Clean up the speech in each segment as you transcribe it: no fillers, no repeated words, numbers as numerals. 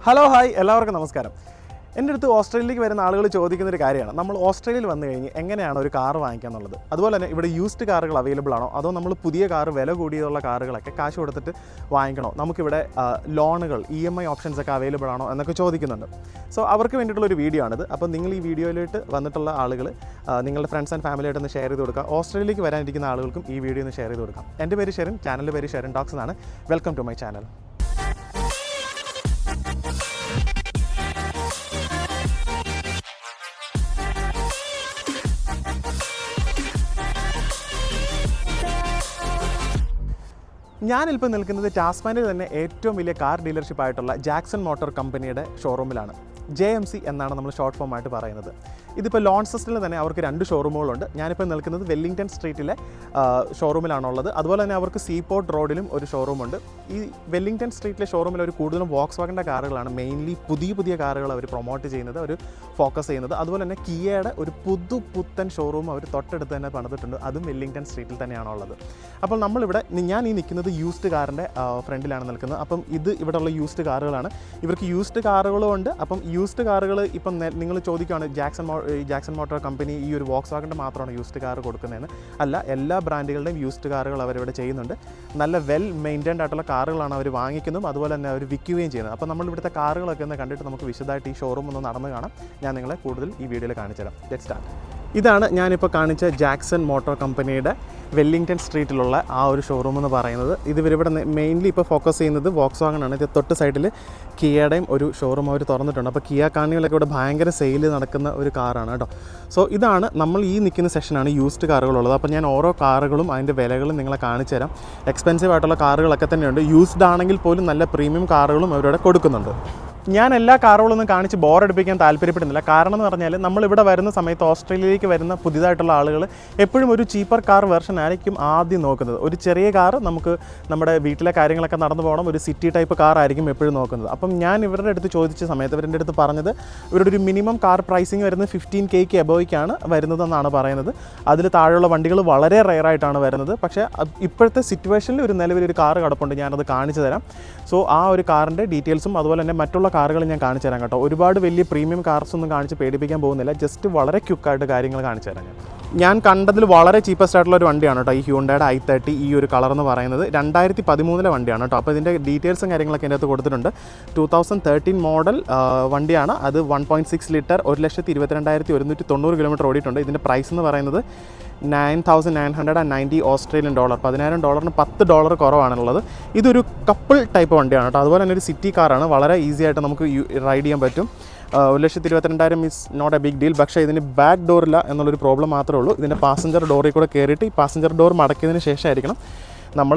Hello hi എല്ലാവർക്കും നമസ്കാരം. എൻ്റെ അടുത്ത് ഓസ്ട്രേലിയയിലേക്ക് വരുന്ന ആളുകൾ ചോദിക്കുന്നൊരു കാര്യമാണ്, നമ്മൾ ഓസ്ട്രേലിയയിൽ വന്നു കഴിഞ്ഞ് എങ്ങനെയാണ് ഒരു കാർ വാങ്ങിക്കുക എന്നുള്ളത്. അതുപോലെ തന്നെ ഇവിടെ യൂസ്ഡ് കാറുകൾ അവൈലബിൾ ആണോ, അതോ നമ്മൾ പുതിയ കാർ വില കൂടിയുള്ള കാറുകളൊക്കെ കാശ് കൊടുത്തിട്ട് വാങ്ങിക്കണോ, നമുക്കിവിടെ ലോണുകൾ EMI ഓപ്ഷൻസ് ഒക്കെ അവൈലബിൾ ആണോ എന്നൊക്കെ ചോദിക്കുന്നുണ്ട്. സോ അവർക്ക് വേണ്ടിയിട്ടുള്ളൊരു വീഡിയോ ആണിത്. അപ്പോൾ നിങ്ങൾ ഈ വീഡിയോയിലോട്ട് വന്നിട്ടുള്ള ആളുകൾ നിങ്ങളുടെ ഫ്രണ്ട്സ് ആൻഡ് ഫാമിലിയായിട്ടൊന്ന് ഷെയർ ചെയ്ത് കൊടുക്കുക. ഓസ്ട്രേലിയയിലേക്ക് വരാനിരിക്കുന്ന ആളുകൾക്കും ഈ വീഡിയോ ഒന്ന് ഷെയർ ചെയ്ത് കൊടുക്കാം. എൻ്റെ പേര് ഷെറിൻ, ചാനലിൻ്റെ പേര് ഷെറിൻ ടോക്സ് എന്നാണ്. Welcome to my channel. ഞാനിപ്പോൾ നിൽക്കുന്നത് ടാസ്മാനിൽ തന്നെ ഏറ്റവും വലിയ കാർ ഡീലർഷിപ്പായിട്ടുള്ള ജാക്സൺ മോട്ടോർ കമ്പനിയുടെ ഷോറൂമിലാണ്. JMC എന്നാണ് നമ്മൾ ഷോർട്ട് ഫോം ആയിട്ട് പറയുന്നത്. ഇതിപ്പോൾ ലോൺസെസ്റ്റിൽ തന്നെ അവർക്ക് 2 ഷോറൂമുകളുണ്ട്. ഞാനിപ്പോൾ നിൽക്കുന്നത് വെല്ലിംഗ്ടൺ സ്ട്രീറ്റിലെ ഷോറൂമിലാണുള്ളത്. അതുപോലെ തന്നെ അവർക്ക് സീപോർട്ട് റോഡിലും ഒരു ഷോറൂമുണ്ട്. ഈ വെല്ലിംഗ്ടൺ സ്ട്രീറ്റിലെ ഷോറൂമിൽ അവർ കൂടുതലും വോക്സ്വാഗൻ്റെ കാറുകളാണ് മെയിൻലി പുതിയ കാറുകൾ അവർ പ്രൊമോട്ട് ചെയ്യുന്നത്, അവർ ഫോക്കസ് ചെയ്യുന്നത്. അതുപോലെ തന്നെ കിയയുടെ ഒരു പുത്തൻ ഷോറൂം അവർ തൊട്ടടുത്ത് തന്നെ പണിതിട്ടുണ്ട്. അതും വെല്ലിംഗ്ടൺ സ്ട്രീറ്റിൽ തന്നെയാണുള്ളത്. അപ്പോൾ നമ്മളിവിടെ ഞാൻ ഈ നിൽക്കുന്നത് യൂസ്ഡ് കാറിൻ്റെ ഫ്രണ്ടിലാണ് നിൽക്കുന്നത്. അപ്പം ഇത് ഇവിടെയുള്ള യൂസ്ഡ് കാറുകളാണ്. ഇവർക്ക് യൂസ്ഡ് കാറുകളും ഉണ്ട്. അപ്പം യൂസ്ഡ് കാറുകൾ ഇപ്പം നിങ്ങൾ ചോദിക്കുകയാണ് ജാക്സൺ മോട്ടോർ കമ്പനി ഈ ഒരു വോക്സ്വാഗൻ്റെ മാത്രമാണ് യൂസ്ഡ് കാർ കൊടുക്കുന്നതെന്ന്. അല്ല, എല്ലാ ബ്രാൻഡുകളുടെയും യൂസ്ഡ് കാറുകൾ അവരിവിടെ ചെയ്യുന്നുണ്ട്. നല്ല വെൽ മെയിൻറ്റൈൻഡ് ആയിട്ടുള്ള കാറുകളാണ് അവർ വാങ്ങിക്കുന്നതും അതുപോലെ തന്നെ അവർ വിൽക്കുകയും ചെയ്യുന്നത്. അപ്പോൾ നമ്മൾ ഇവിടുത്തെ കാറുകളൊക്കെ ഒന്ന് കണ്ടിട്ട് നമുക്ക് വിശദമായിട്ട് ഈ ഷോറൂം ഒന്ന് നടന്ന് കാണാം. ഞാൻ നിങ്ങളെ കൂടുതൽ ഈ വീഡിയോയിൽ കാണിച്ചു തരാം. Let's start. ഇതാണ് ഞാനിപ്പോൾ കാണിച്ച ജാക്സൺ മോട്ടോർ കമ്പനിയുടെ വെല്ലിംഗ്ടൺ സ്ട്രീറ്റിലുള്ള ആ ഒരു ഷോറൂം എന്ന് പറയുന്നത്. ഇവരിവിടെ മെയിൻലി ഇപ്പോൾ ഫോക്കസ് ചെയ്യുന്നത് വോക്സ്വാഗനാണ്. ഇത് തൊട്ട് സൈഡിൽ കിയയുടെയും ഒരു ഷോറൂം അവർ തുറന്നിട്ടുണ്ട്. അപ്പോൾ കിയ കാർണിവലൊക്കെ ഇവിടെ ഭയങ്കര സെയിൽ നടക്കുന്ന ഒരു കാറാണ് കേട്ടോ. സോ ഇതാണ് നമ്മൾ ഈ നിൽക്കുന്ന സെക്ഷനാണ് യൂസ്ഡ് കാറുകളുള്ളത്. അപ്പോൾ ഞാൻ ഓരോ കാറുകളും അതിൻ്റെ വിലകളും നിങ്ങളെ കാണിച്ചു തരാം. എക്സ്പെൻസീവ് ആയിട്ടുള്ള കാറുകളൊക്കെ തന്നെയുണ്ട്. യൂസ്ഡ് ആണെങ്കിൽ പോലും നല്ല പ്രീമിയം കാറുകളും അവരിവിടെ കൊടുക്കുന്നുണ്ട്. ഞാൻ എല്ലാ കാറുകളൊന്നും കാണിച്ച് ബോറടിപ്പിക്കാൻ താല്പര്യപ്പെടുന്നില്ല. കാരണം എന്ന് പറഞ്ഞാൽ നമ്മളിവിടെ വരുന്ന സമയത്ത് ഓസ്ട്രേലിയയിലേക്ക് വരുന്ന പുതിയതായിട്ടുള്ള ആളുകൾ എപ്പോഴും ഒരു ചീപ്പർ കാർ വെർഷൻ ആയിരിക്കും ആദ്യം നോക്കുന്നത്. ഒരു ചെറിയ കാർ നമുക്ക് നമ്മുടെ വീട്ടിലെ കാര്യങ്ങളൊക്കെ നടന്നു പോകണം, ഒരു സിറ്റി ടൈപ്പ് കാർ ആയിരിക്കും എപ്പോഴും നോക്കുന്നത്. അപ്പം ഞാൻ ഇവരുടെ അടുത്ത് ചോദിച്ച സമയത്ത് ഇവരുടെ അടുത്ത് പറഞ്ഞത് ഇവരുടെ ഒരു മിനിമം കാർ പ്രൈസിങ് വരുന്നത് 15K എബോയ്ക്കാണ് വരുന്നതെന്നാണ് പറയുന്നത്. അതിൽ താഴെയുള്ള വണ്ടികൾ വളരെ റെയറായിട്ടാണ് വരുന്നത്. പക്ഷേ ഇപ്പോഴത്തെ സിറ്റുവേഷനിൽ ഒരു നിലവിലൊരു കാർ കിടപ്പുണ്ട്, ഞാനത് കാണിച്ചു തരാം. സോ ആ ഒരു കാറിൻ്റെ ഡീറ്റെയിൽസും അതുപോലെ തന്നെ മറ്റുള്ള കാറുകൾ ഞാൻ കാണിച്ചു തരാം കേട്ടോ. ഒരുപാട് വലിയ പ്രീമിയം കാർസ് ഒന്നും കാണിച്ച് പേടിപ്പിക്കാൻ പോകുന്നില്ല. ജസ്റ്റ് വളരെ ക്വിക്കായിട്ട് കാര്യങ്ങൾ കാണിച്ചു തരാം. ഞാൻ കണ്ടതിൽ വളരെ ചീപ്പസ്റ്റ് ആയിട്ടുള്ള ഒരു വണ്ടിയാണ് കേട്ടോ ഈ ഹ്യൂണ്ടയുടെ i30. ഈ ഒരു കളർ എന്ന് പറയുന്നത് 2013 വണ്ടിയാണ് കേട്ടോ. അപ്പോൾ ഇതിൻ്റെ ഡീറ്റെയിൽസും കാര്യങ്ങളൊക്കെ എൻ്റെ അകത്ത് കൊടുത്തിട്ടുണ്ട്. 2013 മോഡൽ വണ്ടിയാണ്. അത് 1.6 ലിറ്റർ 1,22,190 കിലോമീറ്റർ ഓടിയിട്ടുണ്ട്. ഇതിൻ്റെ പ്രൈസ് എന്ന് പറയുന്നത് $9,990 ഓസ്ട്രേലിയൻ ഡോളർ. $10,000 $10 കുറവാണുള്ളത്. ഇതൊരു കപ്പിൾ ടൈപ്പ് വണ്ടിയാണ് കേട്ടോ. അതുപോലെ തന്നെ ഒരു സിറ്റി കാറാണ്. വളരെ ഈസി ആയിട്ട് നമുക്ക് റൈഡ് ചെയ്യാൻ പറ്റും. 1,22,000 is not a big deal. പക്ഷേ ഇതിന് ബാക്ക് ഡോറില്ല എന്നുള്ളൊരു പ്രോബ്ലം മാത്രമേ ഉള്ളൂ. ഇതിൻ്റെ പാസഞ്ചർ ഡോറിൽ കൂടെ കയറിയിട്ട് ഈ പാസഞ്ചർ ഡോർ മടക്കിയതിന് ശേഷമായിരിക്കണം നമ്മൾ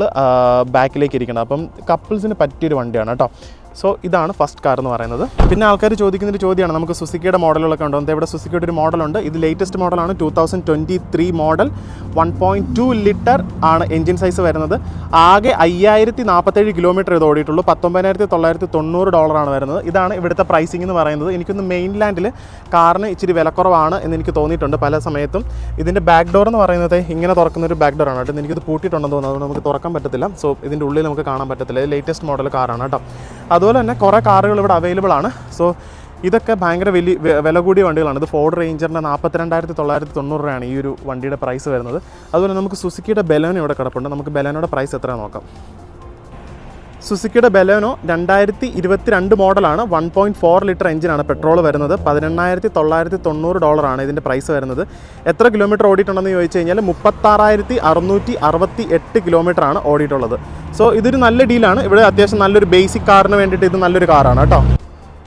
ബാക്കിലേക്ക് ഇരിക്കണം. അപ്പം കപ്പിൾസിന് പറ്റിയൊരു വണ്ടിയാണ് കേട്ടോ. സോ ഇതാണ് ഫസ്റ്റ് കാർ എന്ന് പറയുന്നത്. പിന്നെ ആൾക്കാർ ചോദിക്കുന്നൊരു ചോദ്യമാണ്, നമുക്ക് സുസുക്കിയുടെ മോഡലുകളൊക്കെ ഉണ്ടോ? ഇവിടെ സുസുക്കിയുടെ ഒരു മോഡലുണ്ട്. ഇത് ലേറ്റസ്റ്റ് മോഡലാണ്. 2023 മോഡൽ 1.2 ലിറ്റർ ആണ് എൻജിൻ സൈസ് വരുന്നത്. ആകെ 5,047 കിലോമീറ്റർ ഇത് ഓടിയിട്ടുള്ളൂ. $19,990 വരുന്നത്. ഇതാണ് ഇവിടുത്തെ പ്രൈസിംഗ് എന്ന് പറയുന്നത്. എനിക്കൊന്ന് മെയിൻലാൻഡിൽ കാറിന് ഇച്ചിരി വിലക്കുറവാണ് എന്ന് എനിക്ക് തോന്നിയിട്ടുണ്ട് പല സമയത്തും. ഇതിൻ്റെ ബാക്ക് ഡോർ എന്ന് പറയുന്നത് ഇങ്ങനെ തുറക്കുന്നൊരു ബാക്ക് ഡോറാണ് കേട്ടോ. എനിക്കിത് പൂട്ടിയിട്ടുണ്ടെന്ന് തോന്നുന്നു, അതുകൊണ്ട് നമുക്ക് തുറക്കാൻ പറ്റത്തില്ല. സോ ഇതിൻ്റെ ഉള്ളിൽ നമുക്ക് കാണാൻ പറ്റത്തില്ല. ലേറ്റസ്റ്റ് മോഡൽ കാറാണ് കേട്ടോ. അതുപോലെ തന്നെ കുറേ കാറുകൾ ഇവിടെ അവൈലബിൾ ആണ്. സോ ഇതൊക്കെ ഭയങ്കര വില കൂടിയ വണ്ടികളാണ്. ഇത് ഫോർഡ് റേഞ്ചറിൻ്റെ 42,990 രൂപയാണ് ഈ ഒരു വണ്ടിയുടെ പ്രൈസ് വരുന്നത്. അതുപോലെ നമുക്ക് സുസുക്കിയുടെ ബെലോനോ ഇവിടെ കിടപ്പുണ്ട്. നമുക്ക് ബെലോനോയുടെ പ്രൈസ് എത്ര നോക്കാം. സുസുക്കിയുടെ ബെലോനോ 2022 മോഡലാണ്. 1.4 ലിറ്റർ എഞ്ചിനാണ്. പെട്രോൾ വരുന്നത്. $19,990 ആണ് ഇതിൻ്റെ പ്രൈസ് വരുന്നത്. എത്ര കിലോമീറ്റർ ഓടിയിട്ടുണ്ടെന്ന് ചോദിച്ചു കഴിഞ്ഞാൽ 36,668 കിലോമീറ്റർ ആണ് ഓടിയിട്ടുള്ളത്. സോ ഇതൊരു നല്ല ഡീലാണ്. ഇവിടെ അത്യാവശ്യം നല്ലൊരു ബേസിക് കാറിന് വേണ്ടിയിട്ട് ഇത് നല്ലൊരു കാറാണ് കേട്ടോ.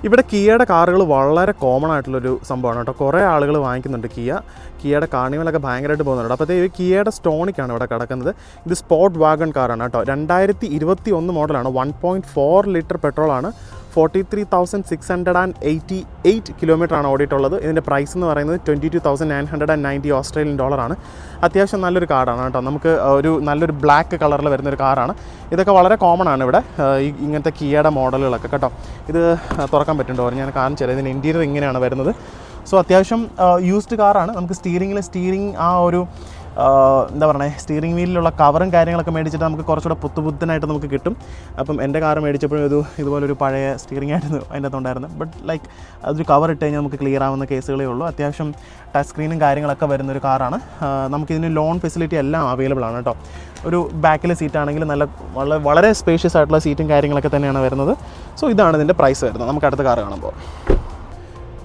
ഇവിടെ കിയയുടെ കാറുകൾ വളരെ കോമൺ ആയിട്ടുള്ളൊരു സംഭവമാണ് കേട്ടോ. കുറേ ആളുകൾ വാങ്ങിക്കുന്നുണ്ട് കിയയുടെ കാർണിവലൊക്കെ ഭയങ്കരമായിട്ട് പോകുന്നുണ്ട്. അപ്പോഴത്തേക്ക് കിയയുടെ സ്റ്റോണിക്കാണ് ഇവിടെ കിടക്കുന്നത്. ഇത് സ്പോർട്ട് വാഗൺ കാറാണ് കേട്ടോ. 2021 മോഡലാണ്. 1.4 ലിറ്റർ പെട്രോളാണ്. 43,688 കിലോമീറ്ററാണ് ഓടിയിട്ടുള്ളത്. ഇതിൻ്റെ പ്രൈസ് എന്ന് പറയുന്നത് $22,990 ഓസ്ട്രേലിയൻ ഡോളറാണ്. അത്യാവശ്യം നല്ലൊരു കാറാണ് കേട്ടോ. നമുക്ക് ഒരു നല്ലൊരു ബ്ലാക്ക് കളറിൽ വരുന്നൊരു കാറാണ്. ഇതൊക്കെ വളരെ കോമൺ ആണ് ഇവിടെ ഇങ്ങനത്തെ കിയയുടെ മോഡലുകളൊക്കെ കേട്ടോ. ഇത് തുറക്കാൻ പറ്റുന്നുണ്ടോ ഞാൻ കാണിച്ചു തരാം. ഇതിൻ്റെ ഇൻറ്റീരിയർ ഇങ്ങനെയാണ് വരുന്നത്. സോ അത്യാവശ്യം യൂസ്ഡ് കാറാണ്. നമുക്ക് സ്റ്റീറിംഗ് ആ ഒരു എന്താ പറയുക സ്റ്റിയറിംഗ് വീലിലുള്ള കവറും കാര്യങ്ങളൊക്കെ മേടിച്ചിട്ട് നമുക്ക് കുറച്ചുകൂടെ പുത്തുനായിട്ട് നമുക്ക് കിട്ടും. അപ്പം എൻ്റെ കാർ മേടിച്ചപ്പോഴും ഇതുപോലൊരു പഴയ സ്റ്റിയറിംഗ് ആയിരുന്നു അതിൻ്റെ അകത്തുണ്ടായിരുന്നു. ബട്ട് ലൈക്ക് അതൊരു കവർ ഇട്ട് കഴിഞ്ഞാൽ നമുക്ക് ക്ലിയർ ആവുന്ന കേസുകളേ ഉള്ളൂ. അത്യാവശ്യം ടച്ച് സ്ക്രീനും കാര്യങ്ങളൊക്കെ വരുന്നൊരു കാറാണ്. നമുക്കിതിന് ലോൺ ഫെസിലിറ്റി എല്ലാം അവൈലബിൾ ആണ് കേട്ടോ. ഒരു ബാക്കിലെ സീറ്റാണെങ്കിൽ വളരെ സ്പേഷ്യസ് ആയിട്ടുള്ള സീറ്റും കാര്യങ്ങളൊക്കെ തന്നെയാണ് വരുന്നത്. സോ ഇതാണ് ഇതിൻ്റെ പ്രൈസ് വരുന്നത്. നമുക്ക് അടുത്ത കാർ കാണുമ്പോൾ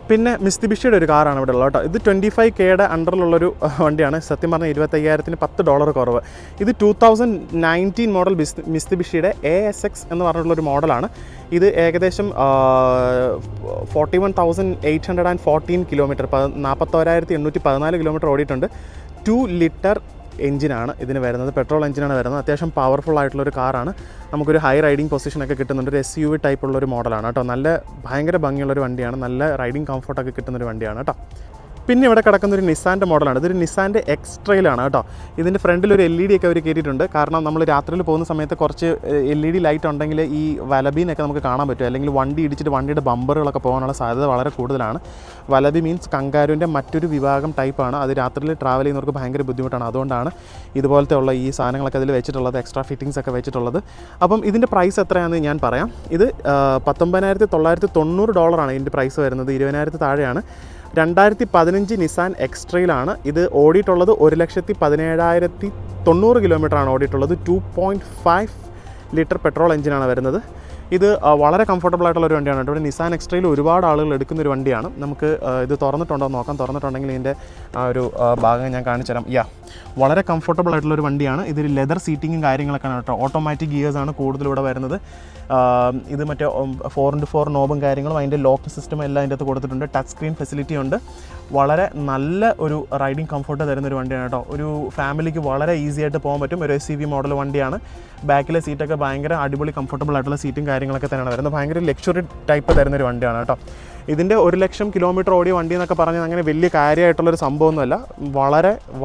പിന്നെ മിസ്തിബിഷിയുടെ ഒരു കാറാണ് ഇവിടെ ഉള്ളത് കേട്ടോ. ഇത് 25Kയുടെ അണ്ടറിലുള്ളൊരു വണ്ടിയാണ്. സത്യം പറഞ്ഞാൽ $25,000 $10 കുറവ്. ഇത് 2019 മോഡൽ മിസ്തിബിഷിയുടെ ASX എന്ന് പറഞ്ഞിട്ടുള്ളൊരു മോഡലാണ്. ഇത് ഏകദേശം 41,814 കിലോമീറ്റർ 41,814 കിലോമീറ്റർ ഓടിയിട്ടുണ്ട്. 2 ലിറ്റർ എഞ്ചിനാണ് ഇതിന് വരുന്നത്, പെട്രോൾ എഞ്ചിനാണ് വരുന്നത്. അത്യാവശ്യം പവർഫുൾ ആയിട്ടുള്ളൊരു കാറാണ്. നമുക്കൊരു ഹൈ റൈഡിങ് പൊസിഷനൊക്കെ കിട്ടുന്നുണ്ട്. ഒരു SUV ടൈപ്പുള്ളൊരു മോഡലാണ് കേട്ടോ. ഭയങ്കര ഭംഗിയുള്ളൊരു വണ്ടിയാണ്. നല്ല റൈഡിങ് കംഫർട്ടൊക്കെ കിട്ടുന്നൊരു വണ്ടിയാണ് കേട്ടോ. പിന്നെ ഇവിടെ കിടക്കുന്നൊരു നിസാൻ്റെ മോഡലാണ്. ഇതൊരു നിസാൻ്റെ എക്സ്ട്രയിലാണ് കേട്ടോ. ഇതിൻ്റെ ഫ്രണ്ടിലൊരു LED ഒക്കെ അവർ കയറ്റിയിട്ടുണ്ട്. കാരണം നമ്മൾ രാത്രിയിൽ പോകുന്ന സമയത്ത് കുറച്ച് LED ലൈറ്റ് ഉണ്ടെങ്കിൽ ഈ വലബീനൊക്കെ നമുക്ക് കാണാൻ പറ്റും. അല്ലെങ്കിൽ വണ്ടി ഇടിച്ചിട്ട് വണ്ടിയുടെ ബമ്പറുകളൊക്കെ പോകാനുള്ള സാധ്യത വളരെ കൂടുതലാണ്. വലബി മീൻസ് കങ്കാരുവിൻ്റെ മറ്റൊരു വിഭാഗം ടൈപ്പാണ്. അത് രാത്രിയിൽ ട്രാവൽ ചെയ്യുന്നവർക്ക് ഭയങ്കര ബുദ്ധിമുട്ടാണ്. അതുകൊണ്ടാണ് ഇതുപോലത്തെ ഉള്ള ഈ സാധനങ്ങളൊക്കെ അതിൽ വെച്ചിട്ടുള്ളത്, എക്സ്ട്രാ ഫിറ്റിങ്സ് ഒക്കെ വെച്ചിട്ടുള്ളത്. അപ്പം ഇതിൻ്റെ പ്രൈസ് എത്രയാണെന്ന് ഞാൻ പറയാം. ഇത് $19,990 ഇതിൻ്റെ പ്രൈസ് വരുന്നത്. 20,000 താഴെയാണ്. 2015 നിസാൻ എക്സ്ട്രയിലാണ്. ഇത് ഓടിയിട്ടുള്ളത് 1,17,090 കിലോമീറ്ററാണ് ഓടിയിട്ടുള്ളത്. 2.5 ലിറ്റർ പെട്രോൾ എഞ്ചിനാണ് വരുന്നത്. ഇത് വളരെ കംഫർട്ടബിൾ ആയിട്ടുള്ള ഒരു വണ്ടിയാണ്. ഇവിടെ നിസാൻ എക്സ്ട്രയിൽ ഒരുപാട് ആളുകൾ എടുക്കുന്നൊരു വണ്ടിയാണ്. നമുക്ക് ഇത് തുറന്നിട്ടുണ്ടോ നോക്കാം. തുറന്നിട്ടുണ്ടെങ്കിൽ ഇതിൻ്റെ ഒരു ഭാഗം ഞാൻ കാണിച്ചു തരാം. വളരെ കംഫർട്ടബിൾ ആയിട്ടുള്ളൊരു വണ്ടിയാണ്. ഇതിൽ ലെതർ സീറ്റിങ്ങും കാര്യങ്ങളൊക്കെയാണ് കേട്ടോ. ഓട്ടോമാറ്റിക് ഗിയേഴ്സാണ് കൂടുതലിവിടെ വരുന്നത്. ഇത് മറ്റേ 4x4 നോബും കാര്യങ്ങളും അതിൻ്റെ ലോക്ക് സിസ്റ്റം എല്ലാം അതിൻ്റെ അകത്ത് കൊടുത്തിട്ടുണ്ട്. ടച്ച് സ്ക്രീൻ ഫെസിലിറ്റി ഉണ്ട്. വളരെ നല്ല ഒരു റൈഡിങ് കംഫർട്ട് തരുന്നൊരു വണ്ടിയാണ് കേട്ടോ. ഒരു ഫാമിലിക്ക് വളരെ ഈസി ആയിട്ട് പോകാൻ പറ്റും. ഒരു SUV മോഡൽ വണ്ടിയാണ്. ബാക്കിലെ സീറ്റൊക്കെ ഭയങ്കര അടിപൊളി കംഫർട്ടബിൾ ആയിട്ടുള്ള സീറ്റും കാര്യങ്ങളൊക്കെ തന്നെയാണ് വരുന്നത്. ഭയങ്കര ലക്ഷറി ടൈപ്പ് തരുന്നൊരു വണ്ടിയാണ് കേട്ടോ. ഇതിൻ്റെ 1,00,000 കിലോമീറ്റർ ഓടിയ വണ്ടി എന്നൊക്കെ പറഞ്ഞാൽ അങ്ങനെ വലിയ കാര്യമായിട്ടുള്ളൊരു സംഭവമൊന്നുമല്ല.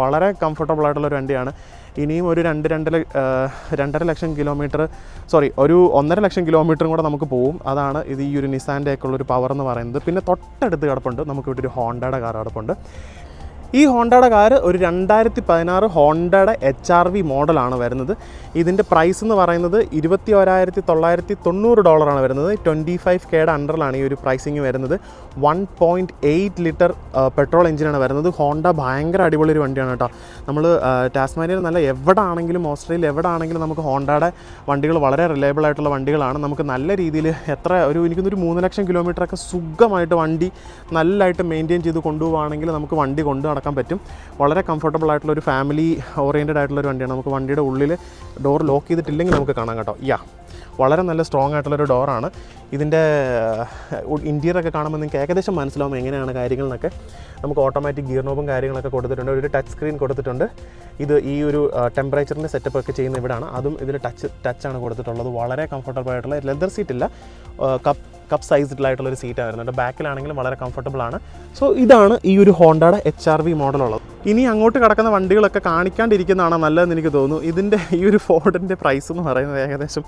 വളരെ കംഫർട്ടബിൾ ആയിട്ടുള്ളൊരു വണ്ടിയാണ്. ഇനിയും ഒരു 2.5 ലക്ഷം കിലോമീറ്റർ ഒരു 1.5 ലക്ഷം കിലോമീറ്ററും കൂടെ നമുക്ക് പോകും. അതാണ് ഇത് ഈ ഒരു നിസാൻ്റെ ഒക്കെ ഉള്ളൊരു പവർ എന്ന് പറയുന്നത്. പിന്നെ തൊട്ടടുത്ത് കിടപ്പുണ്ട് നമുക്കിവിടെ ഒരു ഹോണ്ടയുടെ കാർ കിടപ്പുണ്ട്. ഈ ഹോണ്ടയുടെ കാർ ഒരു 2016 ഹോണ്ടയുടെ HRV മോഡലാണ് വരുന്നത്. ഇതിൻ്റെ പ്രൈസ് എന്ന് പറയുന്നത് $21,990 വരുന്നത്. 25Kയുടെ അണ്ടറിലാണ് ഈ ഒരു പ്രൈസിങ് വരുന്നത്. 1.8 ലിറ്റർ പെട്രോൾ എഞ്ചിനാണ് വരുന്നത്. ഹോണ്ട ഭയങ്കര അടിപൊളി ഒരു വണ്ടിയാണ് കേട്ടോ. നമ്മൾ ടാസ്മാനിയയിൽ നല്ല എവിടെ ആണെങ്കിലും ഓസ്ട്രേലിയ എവിടെ ആണെങ്കിലും നമുക്ക് ഹോണ്ടയുടെ വണ്ടികൾ വളരെ റിലയബിൾ ആയിട്ടുള്ള വണ്ടികളാണ്. നമുക്ക് നല്ല രീതിയിൽ എനിക്കൊന്നൊരു 3 ലക്ഷം കിലോമീറ്ററൊക്കെ സുഖമായിട്ട് വണ്ടി നല്ലതായിട്ട് മെയിൻറ്റെയിൻ ചെയ്ത് കൊണ്ടുപോവുകയാണെങ്കിൽ നമുക്ക് വണ്ടി കൊണ്ടു നടക്കാൻ പറ്റും. വളരെ കംഫർട്ടബിൾ ആയിട്ടുള്ള ഒരു ഫാമിലി ഓറിയൻറ്റഡ് ആയിട്ടുള്ളൊരു വണ്ടിയാണ്. നമുക്ക് വണ്ടിയുടെ ഉള്ളിൽ ഡോർ ലോക്ക് ചെയ്തിട്ടില്ലെങ്കിൽ നമുക്ക് കാണാം കേട്ടോ. വളരെ നല്ല സ്ട്രോങ് ആയിട്ടുള്ളൊരു ഡോറാണ്. ഇതിൻ്റെ ഇൻറ്റീരിയറൊക്കെ കാണുമ്പോൾ നിങ്ങൾക്ക് ഏകദേശം മനസ്സിലാവും എങ്ങനെയാണ് കാര്യങ്ങൾ എന്നൊക്കെ. നമുക്ക് ഓട്ടോമാറ്റിക് ഗിയർ നോബും കാര്യങ്ങളൊക്കെ കൊടുത്തിട്ടുണ്ട്. ഒരു ടച്ച് സ്ക്രീൻ കൊടുത്തിട്ടുണ്ട്. ഇത് ഈ ഒരു ടെമ്പറേച്ചറിൻ്റെ സെറ്റപ്പ് ഒക്കെ ചെയ്യുന്ന ഇവിടെയാണ്. അതും ഇതിൽ ടച്ചാണ് കൊടുത്തിട്ടുള്ളത്. വളരെ കംഫർട്ടബിൾ ആയിട്ടുള്ള ലെതർ സീറ്റില്ല, കപ്പ് സൈസിലായിട്ടുള്ളൊരു സീറ്റാണ് വരുന്നുണ്ട്. ബാക്കിലാണെങ്കിലും വളരെ കംഫർട്ടബിൾ ആണ്. സോ ഇതാണ് ഈ ഒരു ഹോണ്ടയുടെ HRV മോഡലുള്ളത്. ഇനി അങ്ങോട്ട് കിടക്കുന്ന വണ്ടികളൊക്കെ കാണിക്കാണ്ടിരിക്കുന്നതാണ് നല്ലതെന്ന് എനിക്ക് തോന്നുന്നു. ഇതിൻ്റെ ഈ ഒരു ഫോർഡിൻ്റെ പ്രൈസ് എന്ന് പറയുന്നത് ഏകദേശം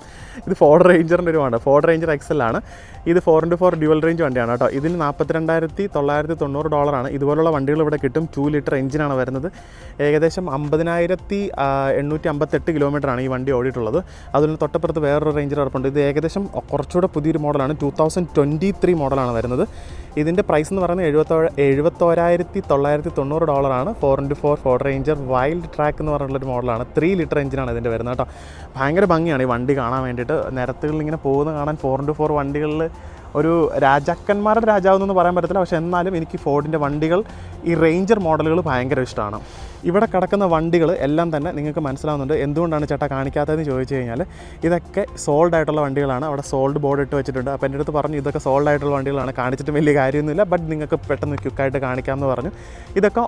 ഇത് ഫോർഡ് റേഞ്ചറിൻ്റെ ഒരു വണ്ടി, ഫോർഡ് റേഞ്ചർ XL ആണ്. ഇത് 4x4 ഡ്യുവൽ റേഞ്ച് വണ്ടിയാണ് കേട്ടോ. ഇതിന് $42,990. ഇതുപോലുള്ള വണ്ടികൾ ഇവിടെ കിട്ടും. 2 ലിറ്റർ എഞ്ചിനാണ് വരുന്നത്. ഏകദേശം 50,858 കിലോമീറ്ററാണ് ഈ വണ്ടി ഓടിയിട്ടുള്ളത്. അതിന് തൊട്ടപ്പുറത്ത് വേറൊരു റേഞ്ചർ കിടപ്പുണ്ട്. ഇത് ഏകദേശം കുറച്ചുകൂടെ പുതിയൊരു മോഡലാണ്. 2023 മോഡലാണ് വരുന്നത്. ഇതിൻ്റെ പ്രൈസ് എന്ന് പറയുന്നത് $71,990. 4x4 Ford ranger wild track എന്ന് പറഞ്ഞിട്ടുള്ളൊരു മോഡലാണ്. 3 ലിറ്റർ എഞ്ചിനാണ് ഇതിൻ്റെ വരുന്നത് കേട്ടോ. ഭയങ്കര ഭംഗിയാണ് ഈ വണ്ടി കാണാൻ വേണ്ടിയിട്ട്. നിരത്തുകളിൽ ഇങ്ങനെ പോകുന്ന കാണാൻ 4x4 വണ്ടികളിൽ ഒരു രാജാക്കന്മാരുടെ രാജാവെന്നൊന്നും പറയാൻ പറ്റത്തില്ല. പക്ഷേ എന്നാലും എനിക്ക് ഫോർഡിൻ്റെ വണ്ടികൾ ഈ റേഞ്ചർ മോഡലുകൾ ഭയങ്കര ഇഷ്ടമാണ്. ഇവിടെ കിടക്കുന്ന വണ്ടികൾ എല്ലാം തന്നെ നിങ്ങൾക്ക് മനസ്സിലാവുന്നുണ്ട്. എന്തുകൊണ്ടാണ് ചേട്ടാ കാണിക്കാത്തതെന്ന് ചോദിച്ചു കഴിഞ്ഞാൽ ഇതൊക്കെ സോൾഡ് ആയിട്ടുള്ള വണ്ടികളാണ്. അവിടെ സോൾഡ് ബോർഡ് ഇട്ട് വെച്ചിട്ടുണ്ട്. അപ്പോൾ എൻ്റെ അടുത്ത് പറഞ്ഞു ഇതൊക്കെ സോൾഡ് ആയിട്ടുള്ള വണ്ടികളാണ്, കാണിച്ചിട്ട് വലിയ കാര്യമൊന്നുമില്ല, ബട്ട് നിങ്ങൾക്ക് പെട്ടെന്ന് ക്വിക്കായിട്ട് കാണിക്കാമെന്ന് പറഞ്ഞു. ഇതൊക്കെ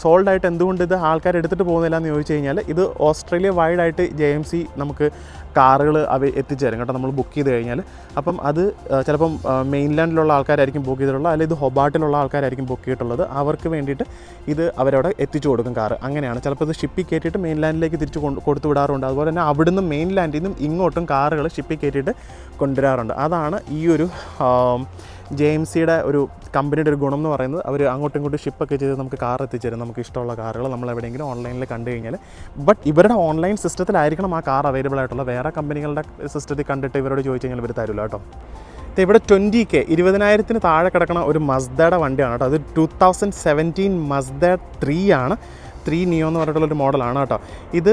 സോൾഡ് ആയിട്ട് എന്തുകൊണ്ട് ഇത് ആൾക്കാർ എടുത്തിട്ട് പോകുന്നില്ല എന്ന് ചോദിച്ചു കഴിഞ്ഞാൽ ഇത് ഓസ്ട്രേലിയ വൈഡായിട്ട് JMC നമുക്ക് കാറുകൾ എത്തിച്ചു തരും കേട്ടോ, നമ്മൾ ബുക്ക് ചെയ്ത് കഴിഞ്ഞാൽ. അപ്പം അത് ചിലപ്പം മെയിൻലാൻഡിലുള്ള ആൾക്കാരായിരിക്കും ബുക്ക് ചെയ്തിട്ടുള്ളത്, അല്ലെങ്കിൽ ഇത് ഹൊബാട്ടിലുള്ള ആൾക്കാരായിരിക്കും ബുക്ക് ചെയ്തിട്ടുള്ളത്. അവർക്ക് വേണ്ടിയിട്ട് ഇത് അവരവിടെ എത്തിച്ചു കൊടുക്കും കാറ്. അങ്ങനെയാണ്. ചിലപ്പോൾ ഇത് ഷിപ്പിൽ കയറ്റിയിട്ട് മെയിൻലാൻഡിലേക്ക് തിരിച്ച് കൊടുത്തു വിടാറുണ്ട്. അതുപോലെ തന്നെ അവിടുന്ന് മെയിൻലാൻഡിൽ നിന്നും ഇങ്ങോട്ടും കാറുകൾ ഷിപ്പിൽ കയറ്റിയിട്ട് കൊണ്ടുവരാറുണ്ട്. അതാണ് ഈ ഒരു JMCയുടെ ഒരു കമ്പനിയുടെ ഒരു ഗുണം എന്ന് പറയുന്നത് അവർ അങ്ങോട്ടും ഇങ്ങോട്ടും ഷിപ്പൊക്കെ ചെയ്ത് നമുക്ക് കാർ എത്തിച്ചേരും. നമുക്ക് ഇഷ്ടമുള്ള കാറുകൾ നമ്മൾ എവിടെയെങ്കിലും ഓൺലൈനിൽ കണ്ടു കഴിഞ്ഞാൽ. ബട്ട് ഇവരുടെ ഓൺലൈൻ സിസ്റ്റത്തിലായിരിക്കണം ആ കാർ അവൈലബിൾ ആയിട്ടുള്ള. വേറെ കമ്പനികളുടെ സിസ്റ്റത്തിൽ കണ്ടിട്ട് ഇവരോട് ചോദിച്ചു കഴിഞ്ഞാൽ ഇവർ തരില്ല കേട്ടോ. ഇവിടെ 20K 20,000 താഴെ കിടക്കുന്ന ഒരു മസ്ദയുടെ വണ്ടിയാണ് കേട്ടോ. അത് 2017 മസ്ദ 3 ആണ്. 3 നിയോ എന്ന് പറഞ്ഞിട്ടുള്ളൊരു മോഡലാണ് കേട്ടോ. ഇത്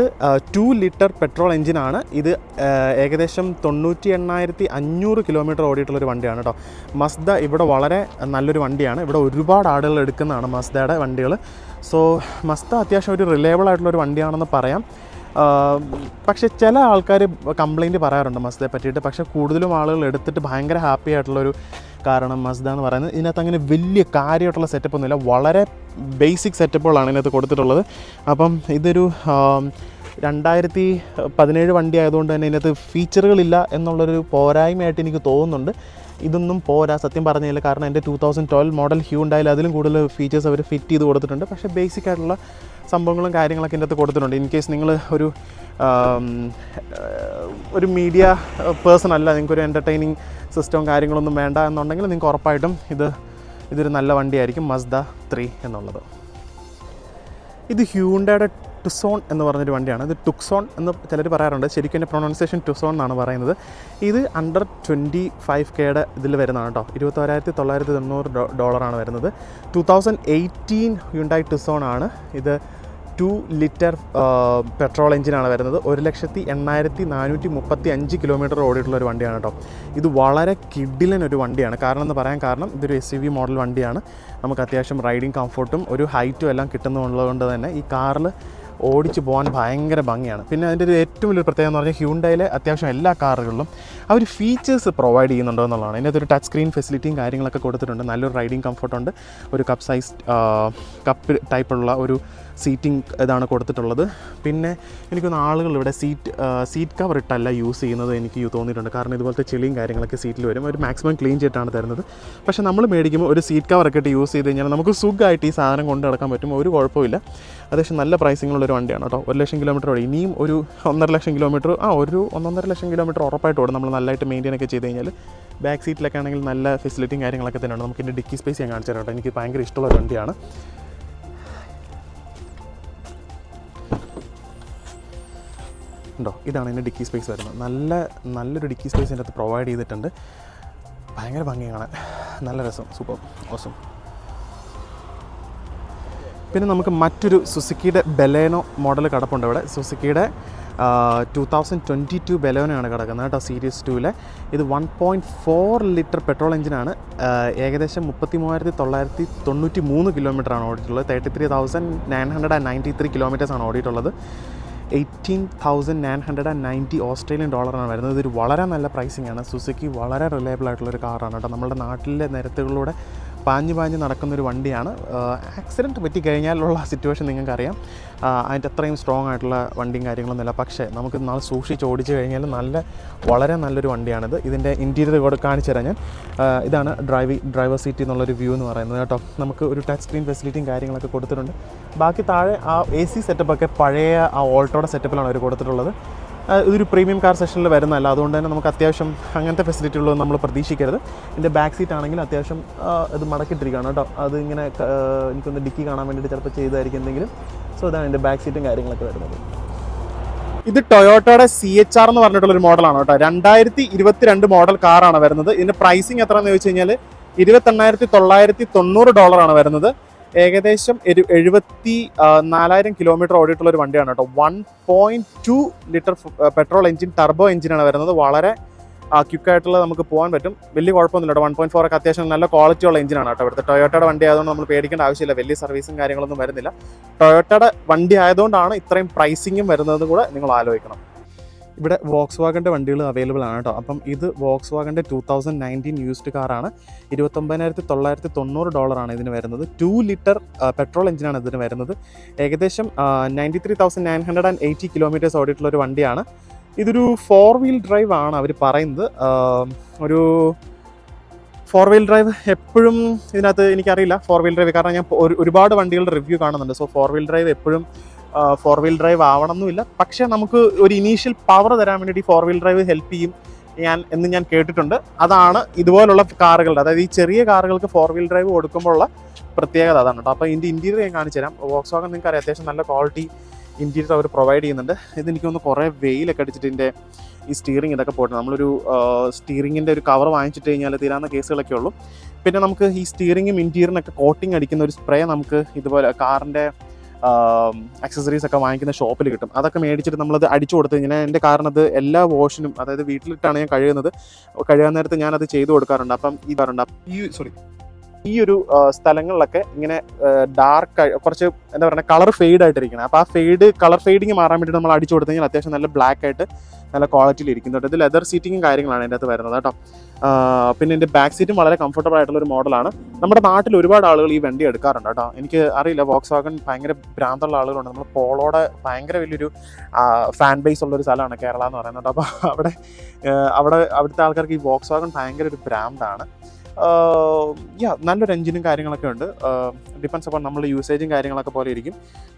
2 ലിറ്റർ പെട്രോൾ എഞ്ചിനാണ്. ഇത് ഏകദേശം 98,500 കിലോമീറ്റർ ഓടിയിട്ടുള്ളൊരു വണ്ടിയാണ് കേട്ടോ. മസ്ദ ഇവിടെ വളരെ നല്ലൊരു വണ്ടിയാണ്. ഇവിടെ ഒരുപാട് ആളുകൾ എടുക്കുന്നതാണ് മസ്ദയുടെ വണ്ടികൾ. സോ മസ്ദ അത്യാവശ്യം ഒരു റിലയബിൾ ആയിട്ടുള്ളൊരു വണ്ടിയാണെന്ന് പറയാം. പക്ഷേ ചില ആൾക്കാർ കംപ്ലയിൻറ്റ് പറയാറുണ്ട് മസ്ദയെ പറ്റിയിട്ട്. പക്ഷേ കൂടുതലും ആളുകൾ എടുത്തിട്ട് ഭയങ്കര ഹാപ്പി ആയിട്ടുള്ളൊരു കാരണം മസ്ദ എന്ന് പറയുന്നത് ഇതിനകത്ത് അങ്ങനെ വലിയ കാര്യമായിട്ടുള്ള സെറ്റപ്പ് ഒന്നുമില്ല. വളരെ ബേസിക് സെറ്റപ്പുകളാണ് ഇതിനകത്ത് കൊടുത്തിട്ടുള്ളത്. അപ്പം ഇതൊരു 2017 വണ്ടി ആയതുകൊണ്ട് തന്നെ ഇതിനകത്ത് ഫീച്ചറുകളില്ല എന്നുള്ളൊരു പോരായ്മയായിട്ട് എനിക്ക് തോന്നുന്നുണ്ട്. ഇതൊന്നും പോരാ സത്യം പറഞ്ഞില്ല. കാരണം എൻ്റെ 2012 മോഡൽ ഹ്യൂണ്ടായിൽ അതിലും കൂടുതൽ ഫീച്ചേഴ്സ് അവർ ഫിറ്റ് ചെയ്ത് കൊടുത്തിട്ടുണ്ട്. പക്ഷേ ബേസിക് ആയിട്ടുള്ള സംഭവങ്ങളും കാര്യങ്ങളൊക്കെ ഇതിൻ്റെ അകത്ത് കൊടുത്തിട്ടുണ്ട്. ഇൻ കേസ് നിങ്ങൾ ഒരു മീഡിയ പേഴ്സൺ അല്ല, നിങ്ങൾക്കൊരു എൻ്റർടൈനിങ് സിസ്റ്റവും കാര്യങ്ങളൊന്നും വേണ്ട എന്നുണ്ടെങ്കിൽ നിങ്ങൾക്ക് ഉറപ്പായിട്ടും ഇതൊരു നല്ല വണ്ടിയായിരിക്കും മസ്ദ 3 എന്നുള്ളത്. ഇത് ഹ്യൂണ്ടയുടെ ടുസോൺ എന്ന് പറഞ്ഞൊരു വണ്ടിയാണ്. ഇത് ടുക്സോൺ എന്ന് ചിലർ പറയാറുണ്ട്. ശരിക്കും എൻ്റെ പ്രൊനൗൺസിയേഷൻ ടുസോൺ എന്നാണ് പറയുന്നത്. ഇത് അണ്ടർ 25K ഇതിൽ വരുന്നതാണ് കേട്ടോ. $21,990 വരുന്നത്. 2018 ഹ്യുണ്ടായി ടുസോൺ ആണ്. ഇത് 2 ലിറ്റർ പെട്രോൾ എഞ്ചിനാണ് വരുന്നത്. 1,08,435 കിലോമീറ്റർ ഓടിയിട്ടുള്ളൊരു വണ്ടിയാണ് കേട്ടോ. ഇത് വളരെ കിഡിലനൊരു വണ്ടിയാണ്. കാരണം എന്ന് പറയാൻ കാരണം ഇതൊരു SUV മോഡൽ വണ്ടിയാണ്. നമുക്ക് അത്യാവശ്യം റൈഡിങ് കംഫർട്ടും ഒരു ഹൈറ്റും എല്ലാം കിട്ടുന്നതുകൊണ്ട് തന്നെ ഈ കാറിൽ ഓടിച്ച് പോകാൻ ഭയങ്കര ഭംഗിയാണ്. പിന്നെ അതിൻ്റെ ഒരു ഏറ്റവും വലിയൊരു പ്രത്യേകത എന്ന് പറഞ്ഞാൽ ഹ്യൂണ്ടയിലെ അത്യാവശ്യം എല്ലാ കാറുകളിലും അവർ ഫീച്ചേഴ്സ് പ്രൊവൈഡ് ചെയ്യുന്നുണ്ടോ എന്നുള്ളതാണ്. ഇതിനകത്ത് ഒരു ടച്ച് സ്ക്രീൻ ഫെസിലിറ്റിയും കാര്യങ്ങളൊക്കെ കൊടുത്തിട്ടുണ്ട്. നല്ലൊരു റൈഡിങ് കംഫർട്ടുണ്ട്. ഒരു കപ്പ് ടൈപ്പുള്ള ഒരു സീറ്റിംഗ് ഇതാണ് കൊടുത്തിട്ടുള്ളത്. പിന്നെ എനിക്കൊന്ന് ആളുകൾ ഇവിടെ സീറ്റ് കവർ ഇട്ടല്ല യൂസ് ചെയ്യുന്നത് എനിക്ക് തോന്നിയിട്ടുണ്ട്. കാരണം ഇതുപോലത്തെ ചെളിയും കാര്യങ്ങളൊക്കെ സീറ്റിൽ വരും. ഒരു മാക്സിമം ക്ലീൻ ചെയ്തിട്ടാണ് തരുന്നത്. പക്ഷേ നമ്മൾ മേടിക്കുമ്പോൾ ഒരു സീറ്റ് കവറൊക്കെ ഇട്ട് യൂസ് ചെയ്ത് കഴിഞ്ഞാൽ നമുക്ക് സുഖമായിട്ട് ഈ സാധനം കൊണ്ട് നടക്കാൻ പറ്റും. ഒരു കുഴപ്പമില്ല. അത്യാവശ്യം നല്ല പ്രൈസിങ്ങുള്ളൊരു വണ്ടിയാണ് കേട്ടോ. 1,00,000 കിലോമീറ്റർ ഓടി. ഇനിയും ഒരു 1,50,000 കിലോമീറ്റർ ഒരു 1,50,000 കിലോമീറ്റർ ഉറപ്പായിട്ട് ഓടും നമ്മൾ നല്ലതായിട്ട് മെയിൻറ്റെയിൻ ഒക്കെ ചെയ്ത് കഴിഞ്ഞാൽ. ബാക്ക് സീറ്റിലൊക്കെ ആണെങ്കിൽ നല്ല ഫെസിലിറ്റിയും കാര്യങ്ങളൊക്കെ തന്നെയാണ്. നമുക്ക് ഇതിൻ്റെ ഡിക്കി സ്പേസ് ഞാൻ കാണിച്ചു തരാം കേട്ടോ. എനിക്ക് ഭയങ്കര ഇഷ്ടമുള്ള വണ്ടിയാണ്. ഉണ്ടോ, ഇതാണ് ഇതിൻ്റെ ഡിക്കി സ്പേസ് വരുന്നത്. നല്ലൊരു ഡിക്കി സ്പേസ് ഇതിൻ്റെ അകത്ത് പ്രൊവൈഡ് ചെയ്തിട്ടുണ്ട്. ഭയങ്കര ഭംഗിയാണ്. നല്ല രസം. Super awesome. പിന്നെ നമുക്ക് മറ്റൊരു സുസുക്കിയുടെ ബലേനോ മോഡൽ കിടപ്പുണ്ട് ഇവിടെ. സുസുക്കിയുടെ 2022 ബലേനോയാണ് കിടക്കുന്നത് കേട്ടോ. സീരീസ് 2 ഇത് 1.4 ലിറ്റർ പെട്രോൾ എഞ്ചിനാണ്. ഏകദേശം 33,993 കിലോമീറ്ററാണ് ഓടിയിട്ടുള്ളത്. 33,993 കിലോമീറ്റേഴ്സാണ് ഓടിയിട്ടുള്ളത്. 18,990 ഓസ്ട്രേലിയൻ ഡോളറാണ് വരുന്നത്. ഇതൊരു വളരെ നല്ല പ്രൈസിംഗ് ആണ്. സുസുക്കി വളരെ റിലയബിൾ ആയിട്ടുള്ളൊരു കാറാണ് കേട്ടോ. നമ്മുടെ നാട്ടിലെ നിരത്തുകളിലൂടെ പാഞ്ഞ് നടക്കുന്നൊരു വണ്ടിയാണ്. ആക്സിഡൻറ്റ് പറ്റിക്കഴിഞ്ഞാലുള്ള സിറ്റുവേഷൻ നിങ്ങൾക്കറിയാം. അതിൻ്റെ അത്രയും സ്ട്രോങ് ആയിട്ടുള്ള വണ്ടിയും കാര്യങ്ങളൊന്നുമില്ല. പക്ഷേ നമുക്ക് നാളെ സൂക്ഷിച്ച് ഓടിച്ച് കഴിഞ്ഞാൽ വളരെ നല്ലൊരു വണ്ടിയാണിത്. ഇതിൻ്റെ ഇൻറ്റീരിയർ കൂടെ കാണിച്ചു തരാം ഞാൻ. ഇതാണ് ഡ്രൈവർ സീറ്റ് എന്നുള്ളൊരു വ്യൂ എന്ന് പറയുന്നത് കേട്ടോ. നമുക്ക് ഒരു ടച്ച് സ്ക്രീൻ ഫെസിലിറ്റിയും കാര്യങ്ങളൊക്കെ കൊടുത്തിട്ടുണ്ട്. ബാക്കി താഴെ ആ AC സെറ്റപ്പൊക്കെ പഴയ ആ ഓൾട്ടോയുടെ സെറ്റപ്പിലാണ് അവർ കൊടുത്തിട്ടുള്ളത്. ഇതൊരു പ്രീമിയം കാർ സെഷനിൽ വരുന്നതല്ല. അതുകൊണ്ട് തന്നെ നമുക്ക് അത്യാവശ്യം അങ്ങനത്തെ ഫെസിലിറ്റികളൊന്നും നമ്മൾ പ്രതീക്ഷിക്കരുത്. ഇതിൻ്റെ ബാക്ക് സീറ്റ് ആണെങ്കിൽ അത്യാവശ്യം ഇത് മടക്കിയിട്ടിരിക്കുകയാണ് കേട്ടോ. അത് ഇങ്ങനെ എനിക്കൊന്ന് ഡിക്കി കാണാൻ വേണ്ടിയിട്ട് ചിലപ്പോൾ ചെയ്തായിരിക്കും എന്തെങ്കിലും. സോ ഇതാണ് എൻ്റെ ബാക്ക് സീറ്റും കാര്യങ്ങളൊക്കെ വരുന്നത്. ഇത് ടൊയോട്ടയുടെ CHR എന്ന് പറഞ്ഞിട്ടുള്ളൊരു മോഡലാണ് കേട്ടോ. 2022 മോഡൽ കാറാണ് വരുന്നത്. ഇതിൻ്റെ പ്രൈസിങ് എത്രയാണെന്ന് ചോദിച്ചു കഴിഞ്ഞാൽ $28,990 വരുന്നത്. ഏകദേശം 74,000 കിലോമീറ്റർ ഓടിയിട്ടുള്ളൊരു വണ്ടിയാണ് കേട്ടോ. 1.2 ലിറ്റർ പെട്രോൾ എഞ്ചിൻ ടർബോ എഞ്ചിനാണ് വരുന്നത്. വളരെ ക്വിക്കായിട്ടുള്ള നമുക്ക് പോകാൻ പറ്റും. വലിയ കുഴപ്പമൊന്നുമില്ല കേട്ടോ. 1.4 ഒക്കെ അത്യാവശ്യം നല്ല ക്വാളിറ്റിയുള്ള എഞ്ചിനാണ് കേട്ടോ. ഇവിടുത്തെ ടൊയോട്ടയുടെ വണ്ടി ആയതുകൊണ്ട് നമ്മൾ പേടിക്കേണ്ട ആവശ്യമില്ല. വലിയ സർവീസും കാര്യങ്ങളൊന്നും വരുന്നില്ല. ടൊയോട്ടയുടെ വണ്ടി ആയതുകൊണ്ടാണ് ഇത്രയും പ്രൈസിങ്ങും വരുന്നത് കൂടെ നിങ്ങൾ ആലോചിക്കണം. ഇവിടെ വോക്സ്വാഗൻ്റെ വണ്ടികൾ അവൈലബിൾ ആണ് കേട്ടോ. അപ്പം ഇത് വോക്സ്വാഗൻ്റെ 2019 യൂസ്ഡ് കാറാണ്. $29,990 ഇതിന് വരുന്നത്. 2 ലിറ്റർ പെട്രോൾ എഞ്ചിനാണ് ഇതിന് വരുന്നത്. ഏകദേശം 93,980 കിലോമീറ്റേഴ്സ് ഓടിയിട്ടുള്ളൊരു വണ്ടിയാണ്. ഇതൊരു 4 വീൽ ഡ്രൈവ് ആണ് അവർ പറയുന്നത്. ഒരു 4 വീൽ ഡ്രൈവ് എപ്പോഴും ഇതിനകത്ത് എനിക്കറിയില്ല 4 വീൽ ഡ്രൈവ്. കാരണം ഞാൻ ഒരുപാട് വണ്ടികളുടെ റിവ്യൂ കാണുന്നുണ്ട്. സോ 4 വീൽ ഡ്രൈവ് എപ്പോഴും 4 വീൽ ഡ്രൈവ് ആവണമെന്നില്ല. പക്ഷേ നമുക്ക് ഒരു ഇനീഷ്യൽ പവർ തരാൻ വേണ്ടിയിട്ട് ഈ 4 വീൽ ഡ്രൈവ് ഹെൽപ്പ് ചെയ്യും ഞാൻ കേട്ടിട്ടുണ്ട്. അതാണ് ഇതുപോലുള്ള കാറുകളുടെ, അതായത് ഈ ചെറിയ കാറുകൾക്ക് 4 വീൽ ഡ്രൈവ് കൊടുക്കുമ്പോഴുള്ള പ്രത്യേകത അതാണ് കേട്ടോ. അപ്പോൾ ഇതിൻ്റെ ഇൻറ്റീരിയർ ഞാൻ കാണിച്ചു തരാം. വോക്സ്വാഗൺ നിങ്ങൾക്ക് അറിയാം, അത്യാവശ്യം നല്ല ക്വാളിറ്റി ഇൻറ്റീരിയർ അവർ പ്രൊവൈഡ് ചെയ്യുന്നുണ്ട്. ഇതെനിക്ക് തോന്നുന്നു കുറേ വെയിലൊക്കെ അടിച്ചിട്ട് ഇതിൻ്റെ ഈ സ്റ്റിയറിംഗ് ഇതൊക്കെ പോയിട്ട് നമ്മളൊരു സ്റ്റിയറിങ്ങിൻ്റെ ഒരു കവർ വാങ്ങിച്ചിട്ട് കഴിഞ്ഞാൽ തീരാവുന്ന കേസുകളൊക്കെ ഉള്ളൂ. പിന്നെ നമുക്ക് ഈ സ്റ്റിയറിങ്ങും ഇൻറ്റീരിയറിനൊക്കെ കോട്ടിങ് അടിക്കുന്ന ഒരു സ്പ്രേ നമുക്ക് ഇതുപോലെ കാറിൻ്റെ അക്സസറീസ് ഒക്കെ വാങ്ങിക്കുന്ന ഷോപ്പിൽ കിട്ടും. അതൊക്കെ മേടിച്ചിട്ട് നമ്മളത് അടിച്ചു കൊടുത്തു കഴിഞ്ഞാൽ എൻ്റെ കാറിനത് എല്ലാ വാഷിനും, അതായത് വീട്ടിലിട്ടാണ് ഞാൻ കഴുകാൻ നേരത്ത് ഞാനത് ചെയ്തു കൊടുക്കാറുണ്ട്. അപ്പം ഈ ഒരു സ്ഥലങ്ങളിലൊക്കെ ഇങ്ങനെ ഡാർക്ക് കുറച്ച് എന്താ പറയുക കളർ ഫെയ്ഡ് ആയിട്ടിരിക്കണം. അപ്പോൾ ആ കളർ ഫെയ്ഡിങ് മാറാൻ വേണ്ടിയിട്ട് നമ്മൾ അടിച്ചു കൊടുത്തു കഴിഞ്ഞാൽ അത്യാവശ്യം നല്ല ബ്ലാക്ക് ആയിട്ട് നല്ല ക്വാളിറ്റിയിൽ ഇരിക്കുന്നുണ്ട്. ഇത് ലെതർ സീറ്റിങ്ങും കാര്യങ്ങളാണ് ഇതിൻ്റെ അകത്ത് വരുന്നത് കേട്ടോ. പിന്നെ എൻ്റെ ബാക്ക് സീറ്റും വളരെ കംഫർട്ടബിൾ ആയിട്ടുള്ളൊരു മോഡലാണ്. നമ്മുടെ നാട്ടിൽ ഒരുപാട് ആളുകൾ ഈ വണ്ടി എടുക്കാറുണ്ട് കേട്ടോ. എനിക്ക് അറിയില്ല, വോക്സ്വാഗൺ ഭയങ്കര ഭ്രാന്തുള്ള ആളുകളുണ്ട്. നമ്മൾ പോളോയുടെ ഭയങ്കര വലിയൊരു ഫാൻ ബേസ് ഉള്ളൊരു സ്ഥലമാണ് കേരള എന്ന് പറയുന്നത്. അപ്പോൾ അവിടുത്തെ ആൾക്കാർക്ക് ഈ വോക്സ്വാഗൺ ഭയങ്കര ഒരു ഭ്രാന്താണ്. നല്ലൊരു എഞ്ചിനും കാര്യങ്ങളൊക്കെ ഉണ്ട്. ഡിപ്പെൻസ് അപ്പോൾ നമ്മളുടെ യൂസേജും കാര്യങ്ങളൊക്കെ പോലെ ഇരിക്കും.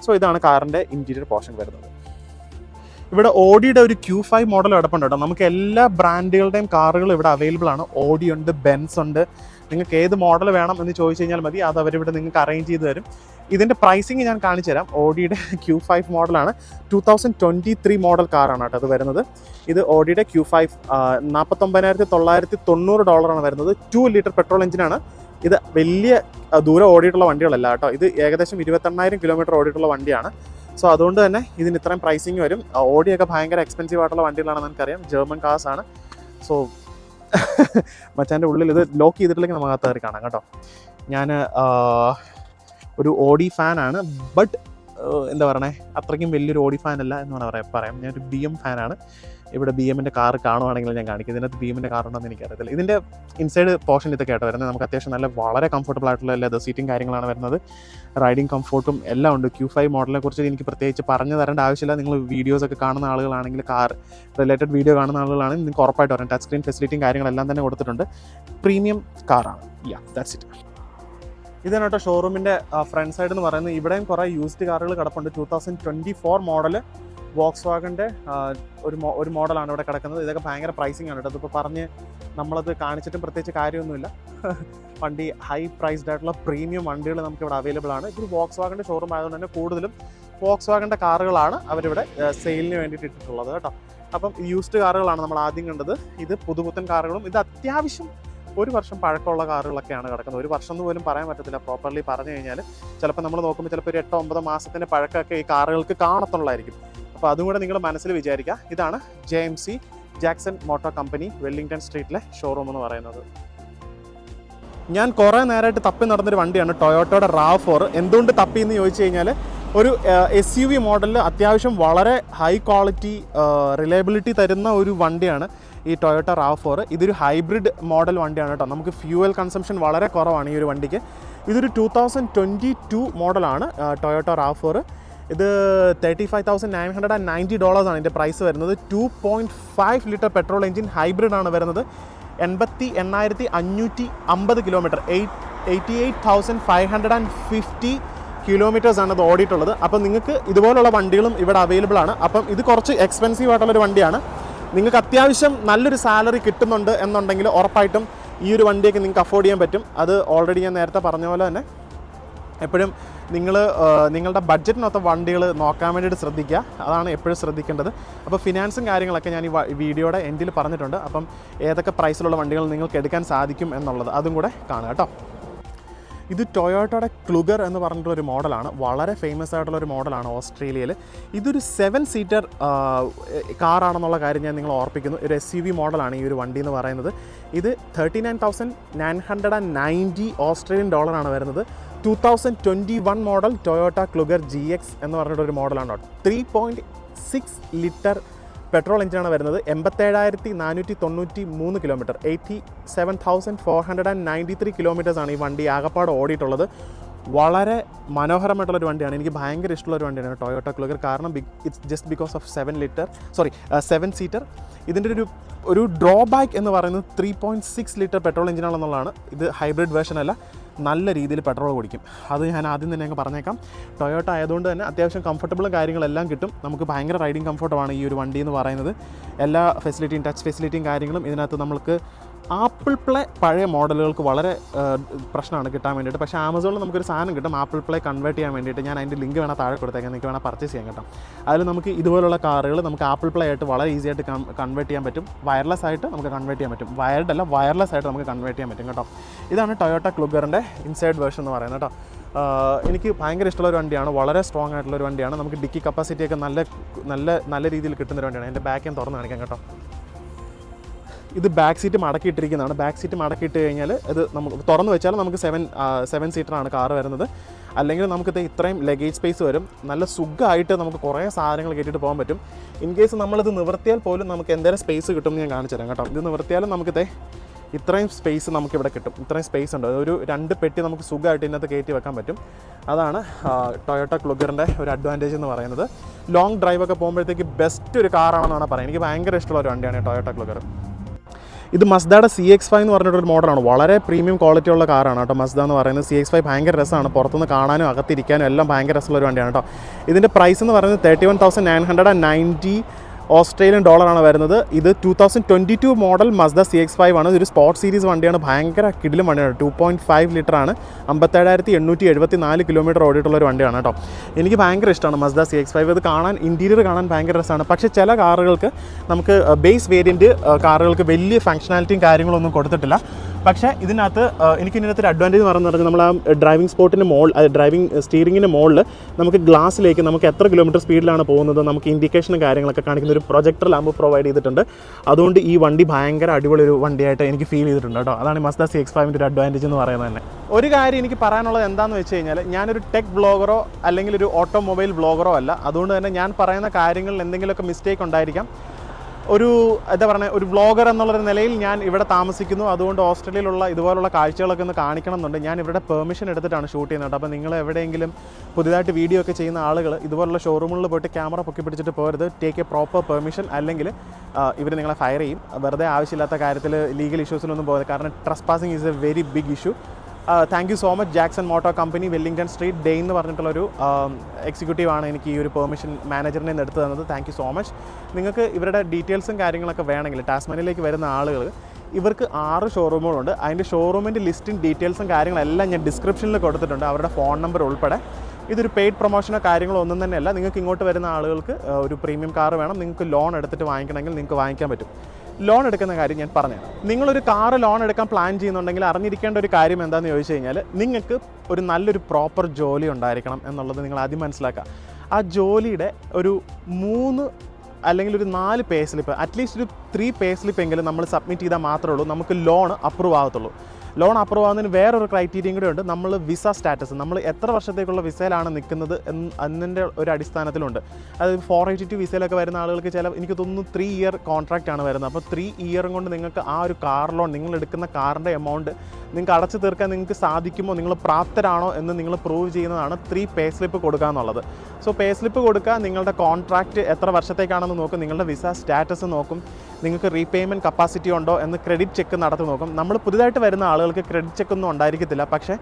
സോ ഇതാണ് കാറിൻ്റെ ഇൻറ്റീരിയർ പോർഷൻ വരുന്നത്. ഇവിടെ ഓഡിയുടെ ഒരു Q5 മോഡൽ കിടപ്പുണ്ട് കേട്ടോ. നമുക്ക് എല്ലാ ബ്രാൻഡുകളുടെയും കാറുകൾ ഇവിടെ അവൈലബിൾ ആണ്. ഓഡി ഉണ്ട്, ബെൻസ് ഉണ്ട്. നിങ്ങൾക്ക് ഏത് മോഡൽ വേണം എന്ന് ചോദിച്ചു കഴിഞ്ഞാൽ മതി, അത് അവരിവിടെ നിങ്ങൾക്ക് അറേഞ്ച് ചെയ്ത് തരും. ഇതിൻ്റെ പ്രൈസിങ് ഞാൻ കാണിച്ചു തരാം. ഓഡിയുടെ Q5 മോഡലാണ്. 2023 മോഡൽ കാറാണ് കേട്ടോ അത് വരുന്നത്. ഇത് ഓഡിയുടെ Q5 $49,990 വരുന്നത്. 2 ലിറ്റർ പെട്രോൾ എഞ്ചിനാണ്. ഇത് വലിയ ദൂരം ഓടിയിട്ടുള്ള വണ്ടികളല്ല കേട്ടോ. ഇത് ഏകദേശം 28,000 കിലോമീറ്റർ ഓടിയിട്ടുള്ള വണ്ടിയാണ്. സോ അതുകൊണ്ട് തന്നെ ഇതിന് ഇത്രയും പ്രൈസിങ് വരും. ഓഡിയൊക്കെ ഭയങ്കര എക്സ്പെൻസീവ് ആയിട്ടുള്ള വണ്ടികളാണെന്ന് എനിക്കറിയാം. ജർമ്മൻ കാർസ് ആണ്. സോ മച്ചാൻ്റെ ഉള്ളിൽ ഇത് ലോക്ക് ചെയ്തിട്ടില്ലെങ്കിൽ നമുക്ക് അകത്ത് കയറി കാണാം കേട്ടോ. ഞാൻ ഒരു ഓഡി ഫാനാണ്, ബട്ട് എന്താ പറയണേ, അത്രയ്ക്കും വലിയൊരു ഓഡി ഫാനല്ല എന്ന് പറയാം. ഞാനൊരു BM ഫാനാണ്. ഇവിടെ BMൻ്റെ കാർ കാണുവാണെങ്കിൽ ഞാൻ കാണിക്കും. ഇതിനകത്ത് BMൻ്റെ കാറുണ്ടെന്ന് എനിക്കറിയത്തില്ല. ഇതിൻ്റെ ഇൻസൈഡ് പോർഷൻ ഇതൊക്കെ ആയിട്ട് വരുന്നത്. നമുക്ക് അത്യാവശ്യം വളരെ കംഫർട്ടബിൾ ആയിട്ടുള്ള ലെതർ സീറ്റിംഗ് കാര്യങ്ങളാണ് വരുന്നത്. റൈഡിങ് കംഫർട്ടും എല്ലാം ഉണ്ട്. Q5 മോഡലിനെ കുറിച്ച് എനിക്ക് പ്രത്യേകിച്ച് പറഞ്ഞു തരേണ്ട ആവശ്യമില്ല. നിങ്ങൾ വീഡിയോസൊക്കെ കാണുന്ന ആളുകളാണെങ്കിൽ, കാർ റിലേറ്റഡ് വീഡിയോ കാണുന്ന ആളുകളാണെങ്കിൽ നിങ്ങൾക്ക് ഉറപ്പായിട്ട് പറയാം. ടച്ച് സ്ക്രീൻ ഫെസിലിറ്റിയും കാര്യങ്ങളെല്ലാം തന്നെ കൊടുത്തിട്ടുണ്ട്. പ്രീമിയം കാറാണ്. That's it. ഇതാണ് കേട്ടോ ഷോറൂമിൻ്റെ ഫ്രണ്ട് സൈഡ് എന്ന് പറയുന്നത്. ഇവിടെയും കുറേ യൂസ്ഡ് കാറുകൾ കിടപ്പുണ്ട്. 2024 മോഡൽ വോക്സ്വാഗൻ്റെ ഒരു മോഡലാണ് ഇവിടെ കിടക്കുന്നത്. ഇതൊക്കെ ഭയങ്കര പ്രൈസിങ് ആണ് കേട്ടോ. അതിപ്പോൾ പറഞ്ഞ് നമ്മളത് കാണിച്ചിട്ടും പ്രത്യേകിച്ച് കാര്യമൊന്നുമില്ല. വണ്ടി ഹൈ പ്രൈസ്ഡ് ആയിട്ടുള്ള പ്രീമിയം വണ്ടികൾ നമുക്കിവിടെ അവൈലബിൾ ആണ്. ഇത് വോക്സ്വാഗൻ്റെ ഷോറൂം ആയതുകൊണ്ട് തന്നെ കൂടുതലും വോക്സ്വാഗൻ്റെ കാറുകളാണ് അവരിവിടെ സെയിലിന് വേണ്ടിയിട്ട് ഇട്ടിട്ടുള്ളത് കേട്ടോ. അപ്പം യൂസ്ഡ് കാറുകളാണ് നമ്മൾ ആദ്യം കണ്ടത്. ഇത് പുതുപുത്തൻ കാറുകളും, ഇത് അത്യാവശ്യം 1 വർഷം പഴക്കമുള്ള കാറുകളൊക്കെയാണ് കിടക്കുന്നത്. 1 വർഷം എന്ന് പോലും പറയാൻ പറ്റത്തില്ല. പ്രോപ്പർലി പറഞ്ഞു കഴിഞ്ഞാൽ ചിലപ്പോൾ നമ്മൾ നോക്കുമ്പോൾ ചിലപ്പോൾ ഒരു 8-9 മാസത്തിൻ്റെ പഴക്കമൊക്കെ ഈ കാറുകൾക്ക് കാണത്തുള്ളായിരിക്കും. അപ്പോൾ അതും കൂടെ നിങ്ങൾ മനസ്സിൽ വിചാരിക്കുക. ഇതാണ് JMC Jackson motor company Wellington സ്ട്രീറ്റിലെ ഷോറൂം എന്ന് പറയുന്നത്. ഞാൻ കുറേ നേരമായിട്ട് തപ്പി നടന്നൊരു വണ്ടിയാണ് ടൊയോട്ടയുടെ RAV4. എന്തുകൊണ്ട് തപ്പി എന്ന് ചോദിച്ചു കഴിഞ്ഞാൽ, ഒരു SUV മോഡലിൽ അത്യാവശ്യം വളരെ ഹൈ ക്വാളിറ്റി റിലയബിലിറ്റി തരുന്ന ഒരു വണ്ടിയാണ് ഈ ടൊയോട്ട RAV4. ഇതൊരു ഹൈബ്രിഡ് മോഡൽ വണ്ടിയാണ് കേട്ടോ. നമുക്ക് ഫ്യൂവൽ കൺസംഷൻ വളരെ കുറവാണ് ഈ ഒരു വണ്ടിക്ക്. ഇതൊരു 2022 മോഡലാണ് ടൊയോട്ട RAV4. ഇത് $35,990 ആണ് ഇതിൻ്റെ പ്രൈസ് വരുന്നത്. 2.5 ലിറ്റർ പെട്രോൾ എഞ്ചിൻ ഹൈബ്രിഡ് ആണ് വരുന്നത്. 88,550 കിലോമീറ്റർ, 88,550 കിലോമീറ്റേഴ്സ് ആണ് ഇത് ഓടിയിട്ടുള്ളത്. അപ്പം നിങ്ങൾക്ക് ഇതുപോലുള്ള വണ്ടികളും ഇവിടെ അവൈലബിൾ ആണ്. അപ്പം ഇത് കുറച്ച് എക്സ്പെൻസീവ് ആയിട്ടുള്ളൊരു വണ്ടിയാണ്. നിങ്ങൾക്ക് അത്യാവശ്യം നല്ലൊരു സാലറി കിട്ടുന്നുണ്ട് എന്നുണ്ടെങ്കിൽ ഉറപ്പായിട്ടും ഈ ഒരു വണ്ടിയൊക്കെ നിങ്ങൾക്ക് അഫോർഡ് ചെയ്യാൻ പറ്റും. അത് ഓൾറെഡി ഞാൻ നേരത്തെ പറഞ്ഞ പോലെ തന്നെ എപ്പോഴും നിങ്ങളുടെ ബഡ്ജറ്റിനൊത്ത വണ്ടികൾ നോക്കാൻ വേണ്ടിയിട്ട് ശ്രദ്ധിക്കുക. അതാണ് എപ്പോഴും ശ്രദ്ധിക്കേണ്ടത്. അപ്പോൾ ഫിനാൻസും കാര്യങ്ങളൊക്കെ ഞാൻ ഈ വീഡിയോയുടെ എൻഡിൽ പറഞ്ഞിട്ടുണ്ട്. അപ്പം ഏതൊക്കെ പ്രൈസിലുള്ള വണ്ടികൾ നിങ്ങൾക്ക് എടുക്കാൻ സാധിക്കും എന്നുള്ളത് അതും കൂടെ കാണുക കേട്ടോ. ഇത് ടൊയോട്ടയുടെ ക്ലുഗർ എന്ന് പറഞ്ഞിട്ടുള്ളൊരു മോഡലാണ്. വളരെ ഫേമസ് ആയിട്ടുള്ളൊരു മോഡലാണ് ഓസ്ട്രേലിയയിൽ. ഇതൊരു 7 സീറ്റർ കാറാണെന്നുള്ള കാര്യം ഞാൻ നിങ്ങൾ ഓർപ്പിക്കുന്നു. ഒരു SUV മോഡലാണ് ഈ ഒരു വണ്ടി എന്ന് പറയുന്നത്. ഇത് $39,990 ഓസ്ട്രേലിയൻ ഡോളറാണ് വരുന്നത്. 2021 മോഡൽ ടൊയോട്ട ക്ലുഗർ GX എന്ന് പറഞ്ഞിട്ടൊരു മോഡലാണ്. 3.6 ലിറ്റർ പെട്രോൾ എഞ്ചിനാണ് വരുന്നത്. 87,493 കിലോമീറ്റർ, 87,493 കിലോമീറ്റേഴ്സാണ് ഈ വണ്ടി ആകപ്പാട് ഓടിയിട്ടുള്ളത്. വളരെ മനോഹരമായിട്ടുള്ളൊരു വണ്ടിയാണ്. എനിക്ക് ഭയങ്കര ഇഷ്ടമുള്ളൊരു വണ്ടിയാണ് ടൊയോട്ട ക്ലുഗർ. കാരണം it's just because of 7 seater. ഇതിൻ്റെ ഒരു ഡ്രോബാക്ക് എന്ന് പറയുന്നത് 3.6 ലിറ്റർ പെട്രോൾ എഞ്ചിനാണെന്നുള്ളതാണ്. ഇത് ഹൈബ്രിഡ് വേർഷൻ അല്ല. നല്ല രീതിയിൽ പെട്രോൾ കുടിക്കും. അത് ഞാൻ ആദ്യം തന്നെ അങ്ങ് പറഞ്ഞേക്കാം. ടൊയോട്ട ആയതുകൊണ്ട് തന്നെ അത്യാവശ്യം കംഫർട്ടബിളും കാര്യങ്ങളെല്ലാം കിട്ടും. നമുക്ക് ഭയങ്കര റൈഡിങ് കംഫർട്ടുമാണ് ഈ ഒരു വണ്ടി എന്ന് പറയുന്നത്. എല്ലാ ഫെസിലിറ്റിയും, ടച്ച് ഫെസിലിറ്റിയും കാര്യങ്ങളും ഇതിനകത്ത് നമുക്ക് ആപ്പിൾ പ്ലേ പഴയ മോഡലുകൾക്ക് വളരെ പ്രശ്നമാണ് കിട്ടാൻ വേണ്ടിയിട്ട്. പക്ഷേ ആമസോണിൽ നമുക്കൊരു സാധനം കിട്ടും ആപ്പിൾ പ്ലേ കൺവേർട്ട് ചെയ്യാൻ വേണ്ടിയിട്ട്. ഞാൻ അതിൻ്റെ ലിങ്ക് വേണം താഴെ കൊടുത്തേക്കാം, നിങ്ങൾക്ക് വേണം പർച്ചേസ് ചെയ്യാൻ കേട്ടോ. അതിൽ നമുക്ക് ഇതുപോലുള്ള കാറുകൾ നമുക്ക് ആപ്പിൾ പ്ലേ ആയിട്ട് വളരെ ഈസി ആയിട്ട് കൺവേർട്ട് ചെയ്യാൻ പറ്റും. വയർലെസ് ആയിട്ട് നമുക്ക് കൺവേർട്ട് ചെയ്യാൻ പറ്റും. വയർഡ് അല്ല, വയർലെസ് ആയിട്ട് നമുക്ക് കൺവേർട്ട് ചെയ്യാൻ പറ്റും കേട്ടോ. ഇതാണ് ടൊയോട്ട ക്ലുഗറിൻ്റെ ഇൻസൈഡ് വേർഷൻ എന്ന് പറയുന്നത് കേട്ടോ. എനിക്ക് ഭയങ്കര ഇഷ്ടമുള്ളൊരു വണ്ടിയാണ്, വളരെ സ്ട്രോങ് ആയിട്ടുള്ളൊരു വണ്ടിയാണ്. നമുക്ക് ഡിക്കി കപ്പാസിറ്റിയൊക്കെ നല്ല രീതിയിൽ കിട്ടുന്നൊരു വണ്ടിയാണ്. എൻ്റെ ബാക്ക് ഞാൻ തുറന്ന് കാണിക്കാം കേട്ടോ. ഇത് ബാക്ക് സീറ്റ് മടക്കിയിട്ടിരിക്കുന്നതാണ്. ബാക്ക് സീറ്റ് മടക്കിയിട്ട് കഴിഞ്ഞാൽ ഇത് നമുക്ക് തുറന്ന് വെച്ചാൽ നമുക്ക് സെവൻ സീറ്ററാണ് കാറ് വരുന്നത്. അല്ലെങ്കിൽ നമുക്കിത് ഇത്രയും ലഗേജ് സ്പേസ് വരും. നല്ല സുഖമായിട്ട് നമുക്ക് കുറേ സാധനങ്ങൾ കയറ്റിയിട്ട് പോകാൻ പറ്റും. ഇൻ കേസ് നമ്മളിത് നിവർത്തിയാൽ പോലും നമുക്ക് എന്തെങ്കിലും സ്പേസ് കിട്ടും ഞാൻ കാണിച്ചു തരാം കേട്ടോ. ഇത് നിവർത്തിയാലും നമുക്കിതേ ഇത്രയും സ്പേസ് നമുക്കിവിടെ കിട്ടും. ഇത്രയും സ്പേസ് ഉണ്ട്. ഒരു 2 പെട്ടി നമുക്ക് സുഖമായിട്ട് ഇതിനകത്ത് കയറ്റി വെക്കാൻ പറ്റും. അതാണ് ടൊയോട്ട ക്ലുഗറിൻ്റെ ഒരു അഡ്വാൻറ്റേജ് എന്ന് പറയുന്നത്. ലോങ് ഡ്രൈവൊക്കെ പോകുമ്പോഴത്തേക്ക് ബെസ്റ്റ് ഒരു കാറാണെന്നാണ് പറയുന്നത്. എനിക്ക് ഭയങ്കര ഇഷ്ടമുള്ള ഒരു വണ്ടിയാണ് ടൊയോട്ട ക്ലുഗർ. ഇത് മസ്ദയുടെ CX-5 എന്ന് പറഞ്ഞിട്ടൊരു മോഡലാണ്. വളരെ പ്രീമിയം ക്വാളിറ്റി ഉള്ള കാറാണ് കേട്ടോ മസ്ദ എന്ന് പറയുന്നത്. CX-5 ഭയങ്കര രസമാണ്, പുറത്തുനിന്ന് കാണാനും അകത്തിരിക്കാനും എല്ലാം ഭയങ്കര രസമുള്ളൊരു വണ്ടിയാണ് കേട്ടോ. ഇതിൻ്റെ പ്രൈസ് എന്ന് പറയുന്നത് $31,990 ഓസ്ട്രേലിയൻ ഡോളറാണ് വരുന്നത്. ഇത് 2022 മോഡൽ മസ്ദ CX-5 ആണ്. ഇതൊരു സ്പോർട്ട് സീരീസ് വണ്ടിയാണ്. ഭയങ്കര കിടിലും വണ്ടിയാണ്. 2.5 ലിറ്ററാണ്. 57,874 കിലോമീറ്റർ ഓടിയിട്ടുള്ളൊരു വണ്ടിയാണ് കേട്ടോ. എനിക്ക് ഭയങ്കര ഇഷ്ടമാണ് മസ്ദ CX-5. ഇത് കാണാൻ, ഇൻറ്റീരിയർ കാണാൻ ഭയങ്കര രസമാണ്. പക്ഷേ ചില കാറുകൾക്ക് നമുക്ക് ബേസ് വേരിയൻറ്റ് കാറുകൾക്ക് വലിയ ഫങ്ഷനാലിറ്റിയും കാര്യങ്ങളൊന്നും കൊടുത്തിട്ടില്ല. പക്ഷേ ഇതിനകത്ത് ഇതിനകത്തൊരു അഡ്വാൻറ്റേജ് എന്ന് പറഞ്ഞാൽ നമ്മൾ ആ ഡ്രൈവിംഗ് സ്പോട്ടിൻ്റെ ഡ്രൈവിംഗ് സ്റ്റിയറിങ്ങിൻ്റെ മുകളിൽ നമുക്ക് ഗ്ലാസ്സിലേക്ക് നമുക്ക് എത്ര കിലോമീറ്റർ സ്പീഡിലാണ് പോകുന്നത് നമുക്ക് ഇൻഡിക്കേഷനും കാര്യങ്ങളൊക്കെ കാണിക്കുന്ന ഒരു പ്രൊജക്ടർ ലാമ്പ് പ്രൊവൈഡ് ചെയ്തിട്ടുണ്ട്. അതുകൊണ്ട് ഈ വണ്ടി ഭയങ്കര അടിപൊളി ഒരു വണ്ടിയായിട്ട് എനിക്ക് ഫീൽ ചെയ്തിട്ടുണ്ട് കേട്ടോ. അതാണ് മസ്ദ CX-5ൻ്റെ ഒരു അഡ്വാൻറ്റേജ് എന്ന് പറയുന്നത് തന്നെ. ഒരു കാര്യം എനിക്ക് പറയാനുള്ളത് എന്താണെന്ന് വെച്ച് കഴിഞ്ഞാൽ, ഞാനൊരു ടെക് ബ്ലോഗറോ അല്ലെങ്കിൽ ഒരു ഓട്ടോമൊബൈൽ ബ്ലോഗറോ അല്ല. അതുകൊണ്ട് തന്നെ ഞാൻ പറയുന്ന കാര്യങ്ങളിൽ എന്തെങ്കിലുമൊക്കെ മിസ്റ്റേക്ക് ഉണ്ടായിരിക്കാം. എന്താ പറയുക, ഒരു വ്ളോഗർ എന്നുള്ളൊരു നിലയിൽ ഞാൻ ഇവിടെ താമസിക്കുന്നു. അതുകൊണ്ട് ഓസ്ട്രേലിയയിലുള്ള ഇതുപോലുള്ള കാഴ്ചകളൊക്കെ ഒന്ന് കാണിക്കണം എന്നുണ്ട്. ഞാൻ ഇവിടെ പെർമിഷൻ എടുത്തിട്ടാണ് ഷൂട്ട് ചെയ്യുന്നത്. അപ്പോൾ നിങ്ങൾ എവിടെയെങ്കിലും പുതിയതായിട്ട് വീഡിയോ ഒക്കെ ചെയ്യുന്ന ആളുകൾ ഇതുപോലുള്ള ഷോറൂമുകളിൽ പോയിട്ട് ക്യാമറ പൊക്കി പിടിച്ചിട്ട് പോരുത്. ടേക്ക് എ പ്രോപ്പർ പെർമിഷൻ, അല്ലെങ്കിൽ ഇവർ നിങ്ങളെ ഫയർ ചെയ്യും. വെറുതെ ആവശ്യമില്ലാത്ത കാര്യത്തിൽ ലീഗൽ ഇഷ്യൂസിലൊന്നും പോകരുത്. കാരണം trespassing is a very big issue. Thank you so much Jackson motor company, Wellington street, Dane എന്ന് പറഞ്ഞിട്ടുള്ളൊരു എക്സിക്യൂട്ടീവാണ് എനിക്ക് ഈ ഒരു പെർമിഷൻ മാനേജറിനെ നിന്ന് എടുത്തു തന്നത്. Thank you so much. നിങ്ങൾക്ക് ഇവരുടെ ഡീറ്റെയിൽസും കാര്യങ്ങളൊക്കെ വേണമെങ്കിൽ ടാസ്മാനിയയിലേക്ക് വരുന്ന ആളുകൾ, ഇവർക്ക് 6 ഷോറൂമുകളുണ്ട്. അതിൻ്റെ ഷോറൂമിൻ്റെ ലിസ്റ്റും ഡീറ്റെയിൽസും കാര്യങ്ങളെല്ലാം ഞാൻ ഡിസ്ക്രിപ്ഷനിൽ കൊടുത്തിട്ടുണ്ട്, അവരുടെ ഫോൺ നമ്പർ ഉൾപ്പെടെ. ഇതൊരു പെയ്ഡ് പ്രൊമോഷനോ കാര്യങ്ങളോ ഒന്നും തന്നെയല്ല. നിങ്ങൾക്ക് ഇങ്ങോട്ട് വരുന്ന ആളുകൾക്ക് ഒരു പ്രീമിയം കാർ വേണം, നിങ്ങൾക്ക് ലോൺ എടുത്തിട്ട് വാങ്ങിക്കണമെങ്കിൽ നിങ്ങൾക്ക് വാങ്ങിക്കാൻ പറ്റും. ലോൺ എടുക്കുന്ന കാര്യം ഞാൻ പറഞ്ഞുതരാം. നിങ്ങളൊരു കാറ് ലോൺ എടുക്കാൻ പ്ലാൻ ചെയ്യുന്നുണ്ടെങ്കിൽ അറിഞ്ഞിരിക്കേണ്ട ഒരു കാര്യം എന്താണെന്ന് ചോദിച്ചു കഴിഞ്ഞാൽ, നിങ്ങൾക്ക് ഒരു നല്ലൊരു പ്രോപ്പർ ജോലി ഉണ്ടായിരിക്കണം എന്നുള്ളത് നിങ്ങൾ ആദ്യം മനസ്സിലാക്കുക. ആ ജോലിയുടെ ഒരു 3 അല്ലെങ്കിൽ ഒരു 4 പേ സ്ലിപ്പ്, അറ്റ്ലീസ്റ്റ് ഒരു 3 പേ സ്ലിപ്പ് എങ്കിലും നമ്മൾ സബ്മിറ്റ് ചെയ്താൽ മാത്രമേ ഉള്ളൂ നമുക്ക് ലോൺ അപ്രൂവ് ആകത്തുള്ളൂ. ലോൺ അപ്രൂവ് ആകുന്നതിന് വേറൊരു ക്രൈറ്റീരിയയും കൂടെ ഉണ്ട്. നമ്മൾ വിസ സ്റ്റാറ്റസ്, നമ്മൾ എത്ര വർഷത്തേക്കുള്ള വിസയിലാണ് നിൽക്കുന്നത് എന്നതിൻ്റെ ഒരു അടിസ്ഥാനത്തിലുണ്ട്. അതായത് 482 വിസയിലൊക്കെ വരുന്ന ആളുകൾക്ക് എനിക്ക് തോന്നുന്നു 3 ഇയർ കോൺട്രാക്റ്റ് ആണ് വരുന്നത്. അപ്പോൾ 3 ഇയറും കൊണ്ട് നിങ്ങൾക്ക് ആ ഒരു കാർ ലോൺ, നിങ്ങൾ എടുക്കുന്ന കാറിൻ്റെ എമൗണ്ട് നിങ്ങൾക്ക് അടച്ചു തീർക്കാൻ നിങ്ങൾക്ക് സാധിക്കുമോ, നിങ്ങൾ പ്രാപ്തരാണോ എന്ന് നിങ്ങൾ പ്രൂവ് ചെയ്യുന്നതാണ് 3 പേ സ്ലിപ്പ് കൊടുക്കുക എന്നുള്ളത്. സോ പേ സ്ലിപ്പ് കൊടുക്കുക, നിങ്ങളുടെ കോൺട്രാക്റ്റ് എത്ര വർഷത്തേക്കാണെന്ന് നോക്കും, നിങ്ങളുടെ വിസ സ്റ്റാറ്റസ് നോക്കും, നിങ്ങൾക്ക് റീപേയ്മെൻറ്റ് കപ്പാസിറ്റി ഉണ്ടോ എന്ന് ക്രെഡിറ്റ് ചെക്ക് നടത്തി നോക്കും. നമ്മൾ പുതുതായിട്ട് വരുന്ന ആളുകൾക്ക് ക്രെഡിറ്റ് ചെക്കൊന്നും ഉണ്ടായിരിക്കത്തില്ല. പക്ഷേ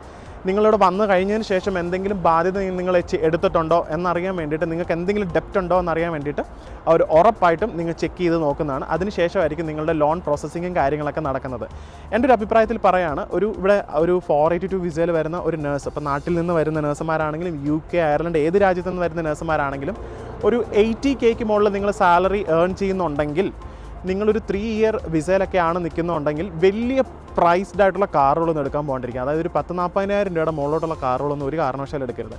നിങ്ങളിവിടെ വന്നു കഴിഞ്ഞതിന് ശേഷം എന്തെങ്കിലും ബാധ്യത നിങ്ങൾ എടുത്തിട്ടുണ്ടോ എന്നറിയാൻ വേണ്ടിയിട്ട്, നിങ്ങൾക്ക് എന്തെങ്കിലും ഡെപ്റ്റ് ഉണ്ടോ എന്നറിയാൻ വേണ്ടിയിട്ട് അവർ ഉറപ്പായിട്ടും നിങ്ങൾ ചെക്ക് ചെയ്ത് നോക്കുന്നതാണ്. അതിനുശേഷമായിരിക്കും നിങ്ങളുടെ ലോൺ പ്രോസസ്സിങ്ങും കാര്യങ്ങളൊക്കെ നടക്കുന്നത്. എൻ്റെ ഒരു അഭിപ്രായത്തിൽ പറയുകയാണ്, ഇവിടെ ഒരു 482 വിസയിൽ വരുന്ന ഒരു നേഴ്സ്, ഇപ്പോൾ നാട്ടിൽ നിന്ന് വരുന്ന നേഴ്സുമാരാണെങ്കിലും UK, അയർലൻഡ് ഏത് രാജ്യത്തു നിന്ന് വരുന്ന നേഴ്സുമാരാണെങ്കിലും ഒരു 80K മുകളിൽ നിങ്ങൾ സാലറി ഏൺ ചെയ്യുന്നുണ്ടെങ്കിൽ, നിങ്ങളൊരു 3 ഇയർ വിസയിലൊക്കെയാണ് നിൽക്കുന്നുണ്ടെങ്കിൽ വലിയ പ്രൈസ്ഡ് ആയിട്ടുള്ള കാറുകളൊന്നും എടുക്കാൻ പോകണ്ടിരിക്കുക. അതായത് ഒരു 10,000-40,000 രൂപയുടെ മുകളിലോട്ടുള്ള കാറുകളൊന്നും ഒരു കാരണവശാലും എടുക്കരുത്.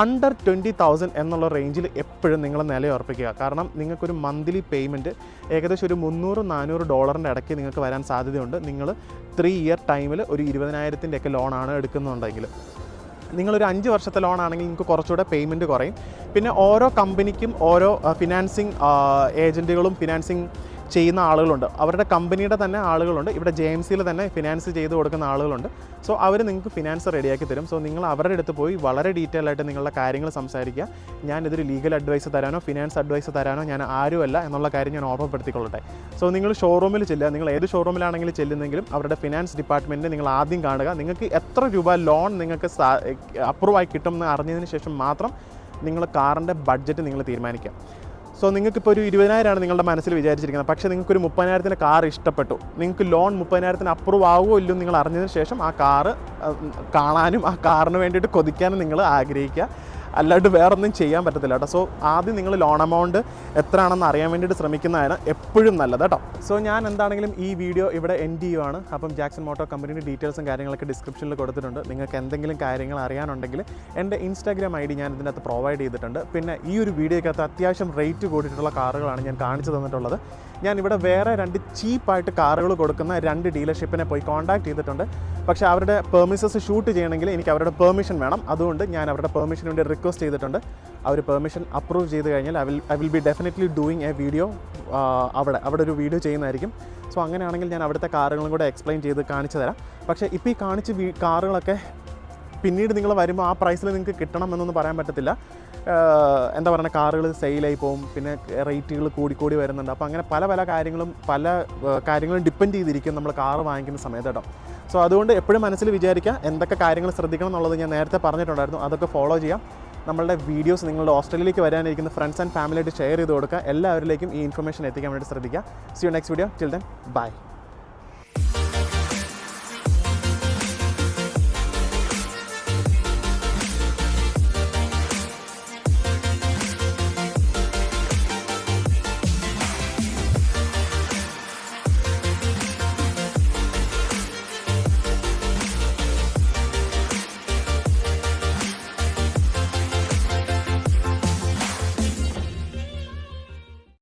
അണ്ടർ 20,000 എന്നുള്ള റേഞ്ചിൽ എപ്പോഴും നിങ്ങൾ നിലയുറപ്പിക്കുക. കാരണം നിങ്ങൾക്കൊരു മന്ത്ലി പേയ്മെൻറ്റ് ഏകദേശം ഒരു $300-400 ഇടയ്ക്ക് നിങ്ങൾക്ക് വരാൻ സാധ്യതയുണ്ട്. നിങ്ങൾ 3 ഇയർ ടൈമിൽ ഒരു 20,000-ൻ്റെ ലോണാണ് എടുക്കുന്നുണ്ടെങ്കിൽ. നിങ്ങളൊരു 5 വർഷത്തെ ലോൺ ആണെങ്കിൽ നിങ്ങൾക്ക് കുറച്ചുകൂടെ പേയ്മെൻറ്റ് കുറയും. പിന്നെ ഓരോ കമ്പനിക്കും ഓരോ ഫിനാൻസിങ് ഏജൻറ്റുകളും ഫിനാൻസിങ് ചെയ്യുന്ന ആളുകളുണ്ട്, അവരുടെ കമ്പനിയുടെ തന്നെ ആളുകളുണ്ട്, ഇവിടെ JMCയിൽ തന്നെ ഫിനാൻസ് ചെയ്ത് കൊടുക്കുന്ന ആളുകളുണ്ട്. സോ അവർ നിങ്ങൾക്ക് ഫിനാൻസ് റെഡിയാക്കി തരും. സോ നിങ്ങൾ അവരുടെ അടുത്ത് പോയി വളരെ ഡീറ്റെയിൽ ആയിട്ട് നിങ്ങളുടെ കാര്യങ്ങൾ സംസാരിക്കുക. ഞാനിതൊരു ലീഗൽ അഡ്വൈസ് തരാനോ ഫിനാൻസ് അഡ്വൈസ് തരാനോ ഞാൻ ആരുമല്ല എന്നുള്ള കാര്യം ഞാൻ ഓർമ്മപ്പെടുത്തിക്കൊള്ളട്ടെ. സോ നിങ്ങൾ ഷോറൂമിൽ ചെല്ലുക, നിങ്ങൾ ഏത് ഷോറൂമിലാണെങ്കിലും ചെല്ലുന്നെങ്കിലും അവരുടെ ഫിനാൻസ് ഡിപ്പാർട്ട്മെൻറ്റ് നിങ്ങൾ ആദ്യം കാണുക. നിങ്ങൾക്ക് എത്ര രൂപ ലോൺ നിങ്ങൾക്ക് അപ്രൂവ് ആയി കിട്ടുമെന്ന് അറിഞ്ഞതിന് ശേഷം മാത്രം നിങ്ങൾ കാറിൻ്റെ ബഡ്ജറ്റ് നിങ്ങൾ തീരുമാനിക്കുക. സോ നിങ്ങൾക്കിപ്പോൾ ഒരു 20,000 നിങ്ങളുടെ മനസ്സിൽ വിചാരിച്ചിരിക്കുന്നത്, പക്ഷേ നിങ്ങൾക്കൊരു 30,000 കാർ ഇഷ്ടപ്പെട്ടു, നിങ്ങൾക്ക് ലോൺ 30,000 അപ്രൂവ് ആവുമോ ഇല്ലയോ നിങ്ങൾ അറിഞ്ഞതിന് ശേഷം ആ കാറ് കാണാനും ആ കാറിന് വേണ്ടിയിട്ട് കൊതിക്കാനും നിങ്ങൾ ആഗ്രഹിക്കുക. അല്ലാണ്ട് വേറൊന്നും ചെയ്യാൻ പറ്റത്തില്ല കേട്ടോ. സോ ആദ്യം നിങ്ങൾ ലോൺ എമൗണ്ട് എത്രയാണെന്ന് അറിയാൻ വേണ്ടിയിട്ട് ശ്രമിക്കുന്നതാണ് എപ്പോഴും നല്ലത് കേട്ടോ. സോ ഞാൻ എന്താണെങ്കിലും ഈ വീഡിയോ ഇവിടെ എൻഡ് ചെയ്യുവാണ്. അപ്പം ജാക്സൺ മോട്ടോർ കമ്പനിയുടെ ഡീറ്റെയിൽസും കാര്യങ്ങളൊക്കെ ഡിസ്ക്രിപ്ഷനിൽ കൊടുത്തിട്ടുണ്ട്. നിങ്ങൾക്ക് എന്തെങ്കിലും കാര്യങ്ങൾ അറിയാനുണ്ടെങ്കിൽ എൻ്റെ ഇൻസ്റ്റാഗ്രാം ID ഞാൻ ഇതിനകത്ത് പ്രൊവൈഡ് ചെയ്തിട്ടുണ്ട്. പിന്നെ ഈ ഒരു വീഡിയോക്കകത്ത് അത്യാവശ്യം റേറ്റ് കൂടിയിട്ടുള്ള കാറുകളാണ് ഞാൻ കാണിച്ചു തന്നിട്ടുള്ളത്. ഞാനിവിടെ വേറെ 2 ചീപ്പായിട്ട് കാറുകൾ കൊടുക്കുന്ന 2 ഡീലർഷിപ്പിനെ പോയി കോൺടാക്ട് ചെയ്തിട്ടുണ്ട്. പക്ഷേ അവരുടെ പെർമിസസ് ഷൂട്ട് ചെയ്യണമെങ്കിൽ എനിക്ക് അവരുടെ പെർമിഷൻ വേണം. അതുകൊണ്ട് ഞാൻ അവരുടെ പെർമിഷന് വേണ്ടി റിക്വസ്റ്റ് ചെയ്തിട്ടുണ്ട്. അവർ പെർമിഷൻ അപ്രൂവ് ചെയ്ത് കഴിഞ്ഞാൽ I will be definitely doing A video അവിടെ ഒരു വീഡിയോ ചെയ്യുന്നതായിരിക്കും. സോ അങ്ങനെയാണെങ്കിൽ ഞാൻ അവിടുത്തെ കാറുകളും കൂടെ എക്സ്പ്ലെയിൻ ചെയ്ത് കാണിച്ചു തരാം. പക്ഷേ ഇപ്പോൾ ഈ കാണിച്ച കാറുകളൊക്കെ പിന്നീട് നിങ്ങൾ വരുമ്പോൾ ആ പ്രൈസിൽ നിങ്ങൾക്ക് കിട്ടണമെന്നൊന്നും പറയാൻ പറ്റത്തില്ല. എന്താ പറയുക, കാറുകൾ സെയിലായി പോകും, പിന്നെ റേറ്റുകൾ കൂടി വരുന്നുണ്ട്. അപ്പോൾ അങ്ങനെ പല കാര്യങ്ങളും ഡിപ്പെൻഡ് ചെയ്തിരിക്കും നമ്മൾ കാറ് വാങ്ങിക്കുന്ന സമയത്ത് കേട്ടോ. സോ അതുകൊണ്ട് എപ്പോഴും മനസ്സിൽ വിചാരിക്കുക എന്തൊക്കെ കാര്യങ്ങൾ ശ്രദ്ധിക്കണം എന്നുള്ളത് ഞാൻ നേരത്തെ പറഞ്ഞിട്ടുണ്ടായിരുന്നു. അതൊക്കെ ഫോളോ ചെയ്യാം. നമ്മളുടെ വീഡിയോസ് നിങ്ങളുടെ ഓസ്ട്രേലിയയിലേക്ക് വരാനിരിക്കുന്ന ഫ്രണ്ട്സ് ആൻഡ് ഫാമിലിയായിട്ട് ഷെയർ ചെയ്ത് കൊടുക്കുക. എല്ലാവരിലേക്കും ഈ ഇൻഫർമേഷൻ എത്തിക്കാൻ വേണ്ടി ശ്രദ്ധിക്കുക. See you next video. Till then by.